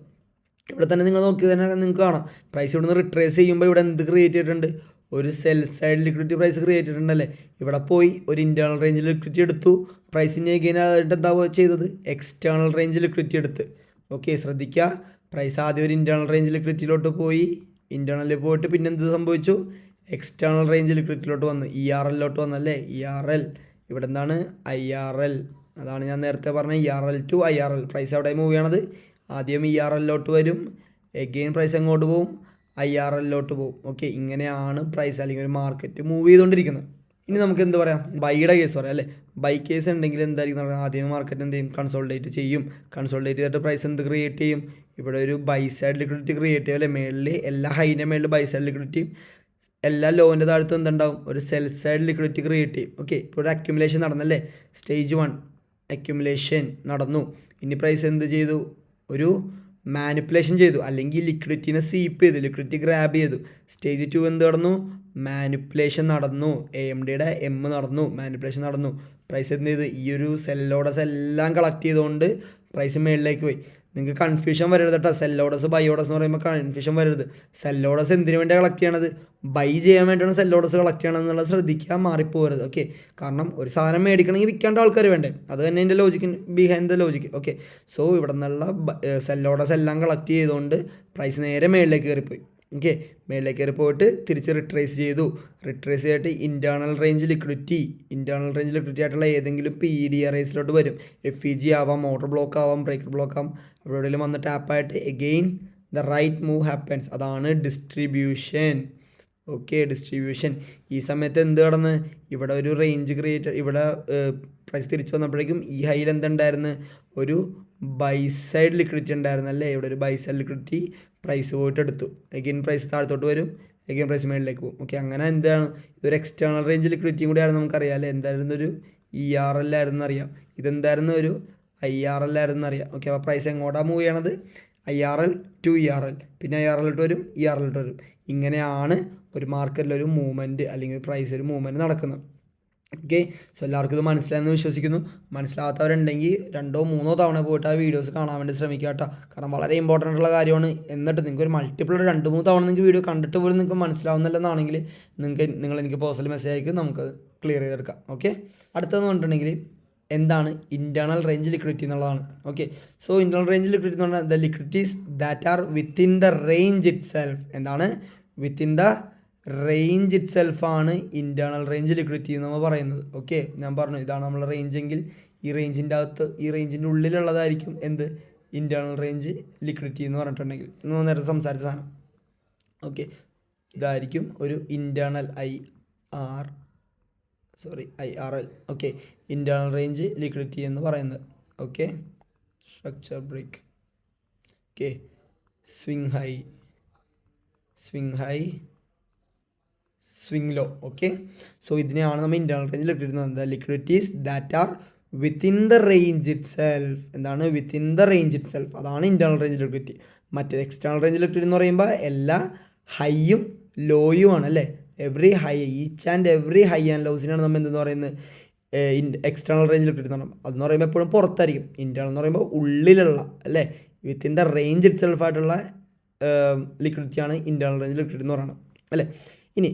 A: ഇവിടെ തന്നെ നിങ്ങൾ നോക്കി തന്നെ നിങ്ങൾക്ക് കാണാം, പ്രൈസ് ഇവിടെ നിന്ന് റിട്രേസ് ചെയ്യുമ്പോൾ ഇവിടെ എന്ത് ക്രിയേറ്റ് ചെയ്തിട്ടുണ്ട്, ഒരു sell side liquidity price create ചെയ്തിട്ടുണ്ടല്ലേ. ഇവിടെ പോയി ഒരു ഇൻറ്റേർണൽ റേഞ്ച് ലിക്വിഡിറ്റി എടുത്തു, പ്രൈസിനെ എഗെയിൻ എന്താ ചെയ്തത്, എക്സ്റ്റേണൽ റേഞ്ച് ലിക്വിഡിറ്റി എടുത്ത്. ഓക്കെ, ശ്രദ്ധിക്കുക, പ്രൈസ് ആദ്യം ഒരു ഇൻറ്റേർണൽ റേഞ്ച് ലിക്വിഡിറ്റിയിലോട്ട് പോയി, ഇൻറ്റേർണലിൽ പോയിട്ട് പിന്നെ എന്ത് സംഭവിച്ചു, എക്സ്റ്റേണൽ റേഞ്ച് ലിക്വിഡിറ്റിയിലോട്ട് വന്നു, ERLലോട്ട് വന്നല്ലേ, ERL. ഇവിടെ എന്താണ്, IRL. അതാണ് ഞാൻ നേരത്തെ പറഞ്ഞ ERL ടു IRL. പ്രൈസ് അവിടെ മൂവ് ചെയ്യണത് ആദ്യം ERLലോട്ട് വരും, എഗെയിൻ പ്രൈസ് എങ്ങോട്ട് പോകും, IRLലോട്ട് പോകും. ഓക്കെ, ഇങ്ങനെയാണ് പ്രൈസ് അല്ലെങ്കിൽ ഒരു മാർക്കറ്റ് മൂവ് ചെയ്തുകൊണ്ടിരിക്കുന്നത്. ഇനി നമുക്ക് എന്ത് പറയാം, ബൈയുടെ കേസ് പറയാം അല്ലേ. ബൈ കേസ് ഉണ്ടെങ്കിൽ എന്തായിരിക്കും നടക്കുക, ആദ്യമേ മാർക്കറ്റ് എന്ത് ചെയ്യും, കൺസോൾഡേറ്റ് ചെയ്യും. കൺസോൾഡേറ്റ് ചെയ്തിട്ട് പ്രൈസ് എന്ത് ക്രിയേറ്റ് ചെയ്യും, ഇവിടെ ഒരു ബൈ സൈഡ് ലിക്വിഡിറ്റി ക്രിയേറ്റ് ചെയ്യും അല്ലേ. മേളിൽ എല്ലാ ഹൈൻ്റെ മേളിൽ ബൈ സൈഡ് ലിക്വിഡിറ്റിയും എല്ലാ ലോൻ്റെ താഴത്തും എന്തുണ്ടാവും, ഒരു സെൽ സൈഡ് ലിക്വിഡിറ്റി ക്രിയേറ്റ് ചെയ്യും. ഓക്കെ, ഇപ്പോൾ ഒരു അക്യുമുലേഷൻ നടന്നല്ലേ, സ്റ്റേജ് 1 അക്യുമുലേഷൻ നടന്നു. ഇനി പ്രൈസ് എന്ത് ചെയ്തു, ഒരു മാനിപ്പുലേഷൻ ചെയ്തു, അല്ലെങ്കിൽ ലിക്വിഡിറ്റിനെ സ്വീപ്പ് ചെയ്തു, ലിക്വിഡിറ്റി ഗ്രാബ് ചെയ്തു. സ്റ്റേജ് 2 എന്ത് നടന്നു, മാനിപ്പുലേഷൻ നടന്നു, AMDയുടെ M നടന്നു, മാനിപ്പുലേഷൻ നടന്നു. പ്രൈസ് എന്ത് ചെയ്തു, ഈ ഒരു സെൽ ഓർഡേഴ്സ് എല്ലാം കളക്ട് ചെയ്തുകൊണ്ട് പ്രൈസ് മേളിലേക്ക് പോയി. നിങ്ങൾക്ക് കൺഫ്യൂഷൻ വരരുത് കേട്ടോ, സെൽ ഓർഡേഴ്സ് ബൈ ഓർഡേഴ്സ് എന്ന് പറയുമ്പോൾ കൺഫ്യൂഷൻ വരരുത്. സെൽ ഓർഡേഴ്സ് എന്തിനു വേണ്ടിയാണ് കളക്ട് ചെയ്യണത്, ബൈ ചെയ്യാൻ വേണ്ടിയാണ് സെൽ ഓർഡേഴ്സ് കളക്ട് ചെയ്യണം എന്നുള്ളത് ശ്രദ്ധിക്കുക, മാറിപ്പോകരുത്. ഓക്കെ, കാരണം ഒരു സാധനം മേടിക്കണമെങ്കിൽ വിൽക്കേണ്ട ആൾക്കാർ വേണ്ടേ, അത് തന്നെ എൻ്റെ logic, behind the logic. Okay, so ഇവിടെ നിന്നുള്ള സെൽ ഓർഡേഴ്സ് എല്ലാം കളക്ട് ചെയ്തുകൊണ്ട് പ്രൈസ് നേരെ മേളിലേക്ക് കയറിപ്പോയി. ഓക്കെ, മേളിലേക്ക് കയറി പോയിട്ട് തിരിച്ച് റിട്രേസ് ചെയ്തു. റിട്രേസ് ചെയ്തിട്ട് ഇൻറ്റേർണൽ റേഞ്ച് ലിക്വിഡിറ്റി ആയിട്ടുള്ള ഏതെങ്കിലും PDRAസിലോട്ട് വരും. FEG ആവാം, ഓർഡർ ബ്ലോക്ക് ആവാം, ബ്രേക്കർ ബ്ലോക്ക് ആവാം. അവിടെ എവിടെയെങ്കിലും വന്ന് ടാപ്പായിട്ട് again the right move happens. അതാണ് ഡിസ്ട്രിബ്യൂഷൻ. Okay, distribution. ഈ സമയത്ത് എന്ത് കടന്ന് ഇവിടെ ഒരു റേഞ്ച് ക്രിയേറ്റ്, ഇവിടെ പ്രൈസ് തിരിച്ചു വന്നപ്പോഴേക്കും ഈ ഹൈയിൽ എന്തുണ്ടായിരുന്നു, ഒരു ബൈ സൈഡ് ലിക്വിഡിറ്റി ഉണ്ടായിരുന്നു അല്ലേ. ഇവിടെ ഒരു ബൈ സൈഡ് ലിക്വിഡിറ്റി പ്രൈസ് പോയിട്ട് എടുത്തു. എഗെയിൻ പ്രൈസ് താഴത്തോട്ട് വരും, എഗെയിൻ പ്രൈസ് മേളിലേക്ക് പോകും. ഓക്കെ, അങ്ങനെ എന്താണ്, ഇതൊരു എക്സ്റ്റേണൽ റേഞ്ച് ലിക്വിഡിറ്റിയും കൂടി ആയിരുന്നു നമുക്കറിയാം അല്ലേ. എന്തായിരുന്നു, ഒരു ERL ആയിരുന്നു അറിയാം. ഇതെന്തായിരുന്നു, ഒരു IRL ആയിരുന്നു അറിയാം. ഓക്കെ, അപ്പോൾ പ്രൈസ് എങ്ങോട്ടാണ് മൂവ് ചെയ്യണത്, IRL ടു ERL, പിന്നെ IRLോട്ട് വരും, ERLോട്ട് വരും. ഇങ്ങനെയാണ് ഒരു മാർക്കറ്റിലൊരു മൂവ്മെൻറ്റ് അല്ലെങ്കിൽ പ്രൈസ് ഒരു മൂവ്മെൻറ്റ് നടക്കുന്നത്. ഓക്കെ, സോ എല്ലാവർക്കും ഇത് മനസ്സിലായെന്ന് വിശ്വസിക്കുന്നു. മനസ്സിലാകാത്തവരുണ്ടെങ്കിൽ 2 or 3 തവണ പോയിട്ട് ആ വീഡിയോസ് കാണാൻ വേണ്ടി ശ്രമിക്കുക കേട്ടോ. കാരണം വളരെ ഇമ്പോർട്ടൻ്റ് ഉള്ള കാര്യമാണ്. എന്നിട്ട് നിങ്ങൾക്ക് ഒരു മൾട്ടിപ്പിൾ 2-3 തവണ നിങ്ങൾക്ക് വീഡിയോ കണ്ടിട്ട് പോലും നിങ്ങൾക്ക് മനസ്സിലാവുന്നില്ലെന്നാണെങ്കിൽ നിങ്ങൾ എനിക്ക് പേഴ്സണൽ മെസ്സേജ് അയക്കും, നമുക്ക് ക്ലിയർ ചെയ്തെടുക്കാം. ഓക്കെ, അടുത്തതെന്ന് പറഞ്ഞിട്ടുണ്ടെങ്കിൽ എന്താണ് ഇൻറ്റേർണൽ റേഞ്ച് ലിക്വിഡിറ്റി എന്നുള്ളതാണ്. Okay, so internal range liquidity എന്ന് പറഞ്ഞാൽ the liquidities that are within the range itself. എന്താണ്, വിത്തിൻ ദ റേഞ്ച് ഇറ്റ് സെൽഫാണ് ഇൻറ്റേർണൽ റേഞ്ച് ലിക്വിഡിറ്റി എന്ന് നമ്മൾ പറയുന്നത്. ഓക്കെ, ഞാൻ പറഞ്ഞു ഇതാണ് നമ്മളെ റേഞ്ചെങ്കിൽ ഈ റേഞ്ചിൻ്റെ അകത്ത്, ഈ റേഞ്ചിൻ്റെ ഉള്ളിലുള്ളതായിരിക്കും എന്ത്, ഇൻറ്റേർണൽ റേഞ്ച് ലിക്വിഡിറ്റി എന്ന് പറഞ്ഞിട്ടുണ്ടെങ്കിൽ നേരത്തെ സംസാരിച്ച സാധനം. ഓക്കെ, ഇതായിരിക്കും ഒരു internal IRL. Okay, internal range liquidity എന്ന് പറയുന്നത്. Okay, structure break. Okay, swing high, swing low. Okay, so ഇതിനെയാണ് നമ്മൾ internal range liquidity. The liquidities that are within the range itself. എന്താണ്, within the range itself, അതാണ് internal range liquidity. മറ്റേ external range liquidity എന്ന് പറയുമ്പോൾ എല്ലാ ഹൈയും ലോയുമാണ് അല്ലേ. Each and every high and ലോസിനാണ് നമ്മൾ എന്തെന്ന് പറയുന്നത്, എക്സ്റ്റേണൽ റേഞ്ച് ലിക്വിഡിറ്റി എന്ന് പറയുമ്പോൾ. അതെന്ന് പറയുമ്പോൾ എപ്പോഴും പുറത്തായിരിക്കും. ഇൻറ്റേർണൽ എന്ന് പറയുമ്പോൾ ഉള്ളിലുള്ള അല്ലേ, within the range itself ആയിട്ടുള്ള ലിക്വിഡിറ്റിയാണ് ഇൻറ്റേർണൽ റേഞ്ച് ലിക്വിഡിറ്റി എന്ന് പറയുന്നത് അല്ലേ. ഇനി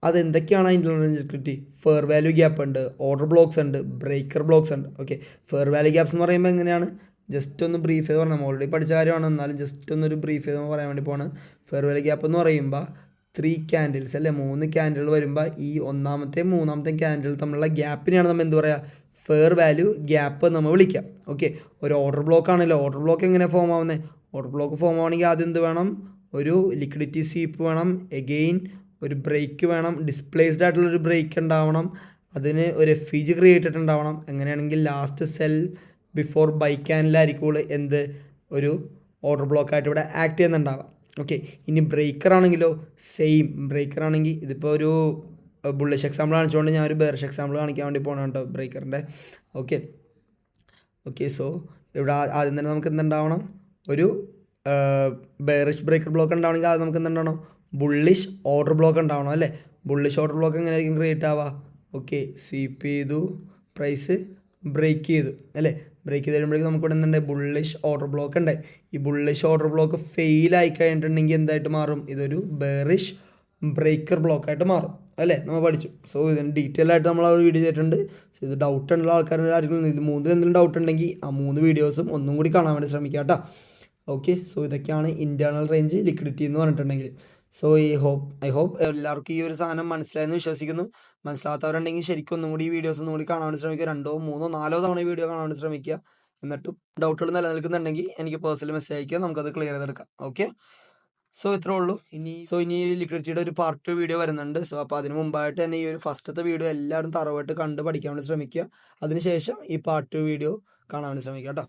A: അതെന്തൊക്കെയാണ് internal range liquidity, fair value gap ഉണ്ട്, ഓർഡർ ബ്ലോക്സ് ഉണ്ട്, ബ്രേക്കർ ബ്ലോക്സ് ഉണ്ട്. ഓക്കെ, ഫെയർ വാല്യൂ ഗ്യാപ്സ് എന്ന് പറയുമ്പോൾ എങ്ങനെയാണ്, ജസ്റ്റ് ഒന്ന് ബ്രീഫ് ചെയ്ത് പറഞ്ഞാൽ, ഓൾറെഡി പഠിച്ച കാര്യമാണ്, എന്നാലും ജസ്റ്റ് ഒന്നൊരു ബ്രീഫ് ചെയ്ത് പറയാൻ വേണ്ടി പോവാണ്. ഫെയർ വാല്യൂ ഗ്യാപ്പ് എന്ന് പറയുമ്പോൾ 3 ക്യാൻഡിൽസ് അല്ലേ, 3 ക്യാൻഡിൽ വരുമ്പോൾ ഈ ഒന്നാമത്തെയും മൂന്നാമത്തെയും ക്യാൻഡിൽ തമ്മിലുള്ള ഗ്യാപ്പിനെയാണ് നമ്മൾ എന്ത് പറയുക, ഫെയർ വാല്യൂ ഗ്യാപ്പ് നമ്മൾ വിളിക്കാം. ഓക്കെ, ഒരു ഓർഡർ ബ്ലോക്ക് ആണല്ലോ, ഓർഡർ ബ്ലോക്ക് എങ്ങനെ ഫോം ആവുന്നത്, ഓർഡർ ബ്ലോക്ക് ഫോം ആവണമെങ്കിൽ ആദ്യം എന്ത് വേണം, ഒരു ലിക്വിഡിറ്റി സ്വീപ്പ് വേണം, എഗെയിൻ ഒരു ബ്രേക്ക് വേണം, ഡിസ്പ്ലേസ്ഡ് ആയിട്ടുള്ളൊരു ബ്രേക്ക് ഉണ്ടാവണം, അതിന് ഒരു FEG ക്രിയേറ്റഡ് ഉണ്ടാവണം. അങ്ങനെയാണെങ്കിൽ ലാസ്റ്റ് സെൽ ബിഫോർ ബൈ ക്യാൻഡിലായിരിക്കും എന്ത്, ഒരു ഓർഡർ ബ്ലോക്കായിട്ട് ഇവിടെ ആക്ട് ചെയ്യുന്നുണ്ടാവാം. ഓക്കെ, ഇനി ബ്രേക്കർ ആണെങ്കിലോ സെയിം. ബ്രേക്കർ ആണെങ്കിൽ ഇതിപ്പോൾ ഒരു ബുള്ളിഷ് എക്സാമ്പിൾ കാണിച്ചുകൊണ്ട് ഞാൻ ഒരു ബെയറിഷ് എക്സാമ്പിൾ കാണിക്കാൻ വേണ്ടി പോകണം കേട്ടോ ബ്രേക്കറിൻ്റെ. ഓക്കെ, സോ ഇവിടെ ആദ്യം തന്നെ നമുക്ക് എന്തുണ്ടാവണം, ഒരു ബെയറിഷ് ബ്രേക്കർ ബ്ലോക്ക് ഉണ്ടാവണമെങ്കിൽ ആദ്യം നമുക്ക് എന്തുണ്ടാവണം, ബുള്ളിഷ് ഓർഡർ ബ്ലോക്ക് ഉണ്ടാവണം അല്ലേ. ബുള്ളിഷ് ഓർഡർ ബ്ലോക്ക് എങ്ങനെയായിരിക്കും ക്രിയേറ്റ് ആവുക, ഓക്കെ, സ്വീപ്പ് ചെയ്തു, പ്രൈസ് ബ്രേക്ക് ചെയ്തു അല്ലേ. ബ്രേക്ക് ചെയ്ത് കഴിയുമ്പോഴേക്കും നമുക്ക് ഇവിടെ എന്തുണ്ട്, ബുള്ളിഷ് ഓർഡർ ബ്ലോക്ക് ഉണ്ടായി. ഈ ബുള്ളിഷ് ഓർഡർ ബ്ലോക്ക് ഫെയിലായി കഴിഞ്ഞിട്ടുണ്ടെങ്കിൽ എന്തായിട്ട് മാറും, ഇതൊരു ബെയറിഷ് ബ്രേക്കർ ബ്ലോക്കായിട്ട് മാറും അല്ലേ, നമ്മൾ പഠിച്ചു. സോ ഇതിന് ഡീറ്റെയിൽ ആയിട്ട് നമ്മൾ ആ വീഡിയോ ചെയ്തിട്ടുണ്ട്. സോ ഇത് ഡൗട്ട് ഉള്ള ആൾക്കാരുടെ ആർക്കും ഇത് 3 എന്തെങ്കിലും ഡൗട്ട് ഉണ്ടെങ്കിൽ ആ 3 വീഡിയോസും ഒന്നും കൂടി കാണാൻ വേണ്ടി ശ്രമിക്കാം കേട്ടോ. ഓക്കെ, സോ ഇതൊക്കെയാണ് ഇൻറ്റേർണൽ റേഞ്ച് ലിക്വിഡിറ്റി എന്ന് പറഞ്ഞിട്ടുണ്ടെങ്കിൽ. സോ ഐ ഹോപ്പ് എല്ലാവർക്കും ഈ ഒരു സാധനം മനസ്സിലായെന്ന് വിശ്വസിക്കുന്നു. മനസ്സിലാത്തവരുണ്ടെങ്കിൽ ശരിക്കും ഒന്നും കൂടി ഈ വീഡിയോസ് ഒന്നും കൂടി കാണാൻ വേണ്ടി ശ്രമിക്കുക. 2, 3, 4 തവണ ഈ വീഡിയോ കാണാൻ വേണ്ടി ശ്രമിക്കുക. എന്നിട്ടും ഡൗട്ടുകൾ നിലനിൽക്കുന്നുണ്ടെങ്കിൽ എനിക്ക് പേഴ്സണൽ മെസ്സേജ് അയക്കുക, നമുക്കത് ക്ലിയർ ചെയ്തെടുക്കാം. ഓക്കെ, സോ ഇത്രേ ഉള്ളൂ. ഇനി ലിക്വിഡിറ്റിയുടെ ഒരു പാർട്ട് 2 വീഡിയോ വരുന്നുണ്ട്. സോ അപ്പോൾ അതിന് മുമ്പായിട്ട് തന്നെ ഈ ഒരു ഫസ്റ്റത്തെ വീഡിയോ എല്ലാവരും തറവായിട്ട് കണ്ട് പഠിക്കാൻ വേണ്ടി ശ്രമിക്കുക. അതിനുശേഷം ഈ പാർട്ട് 2 വീഡിയോ കാണാൻ വേണ്ടി ശ്രമിക്കുക കേട്ടോ.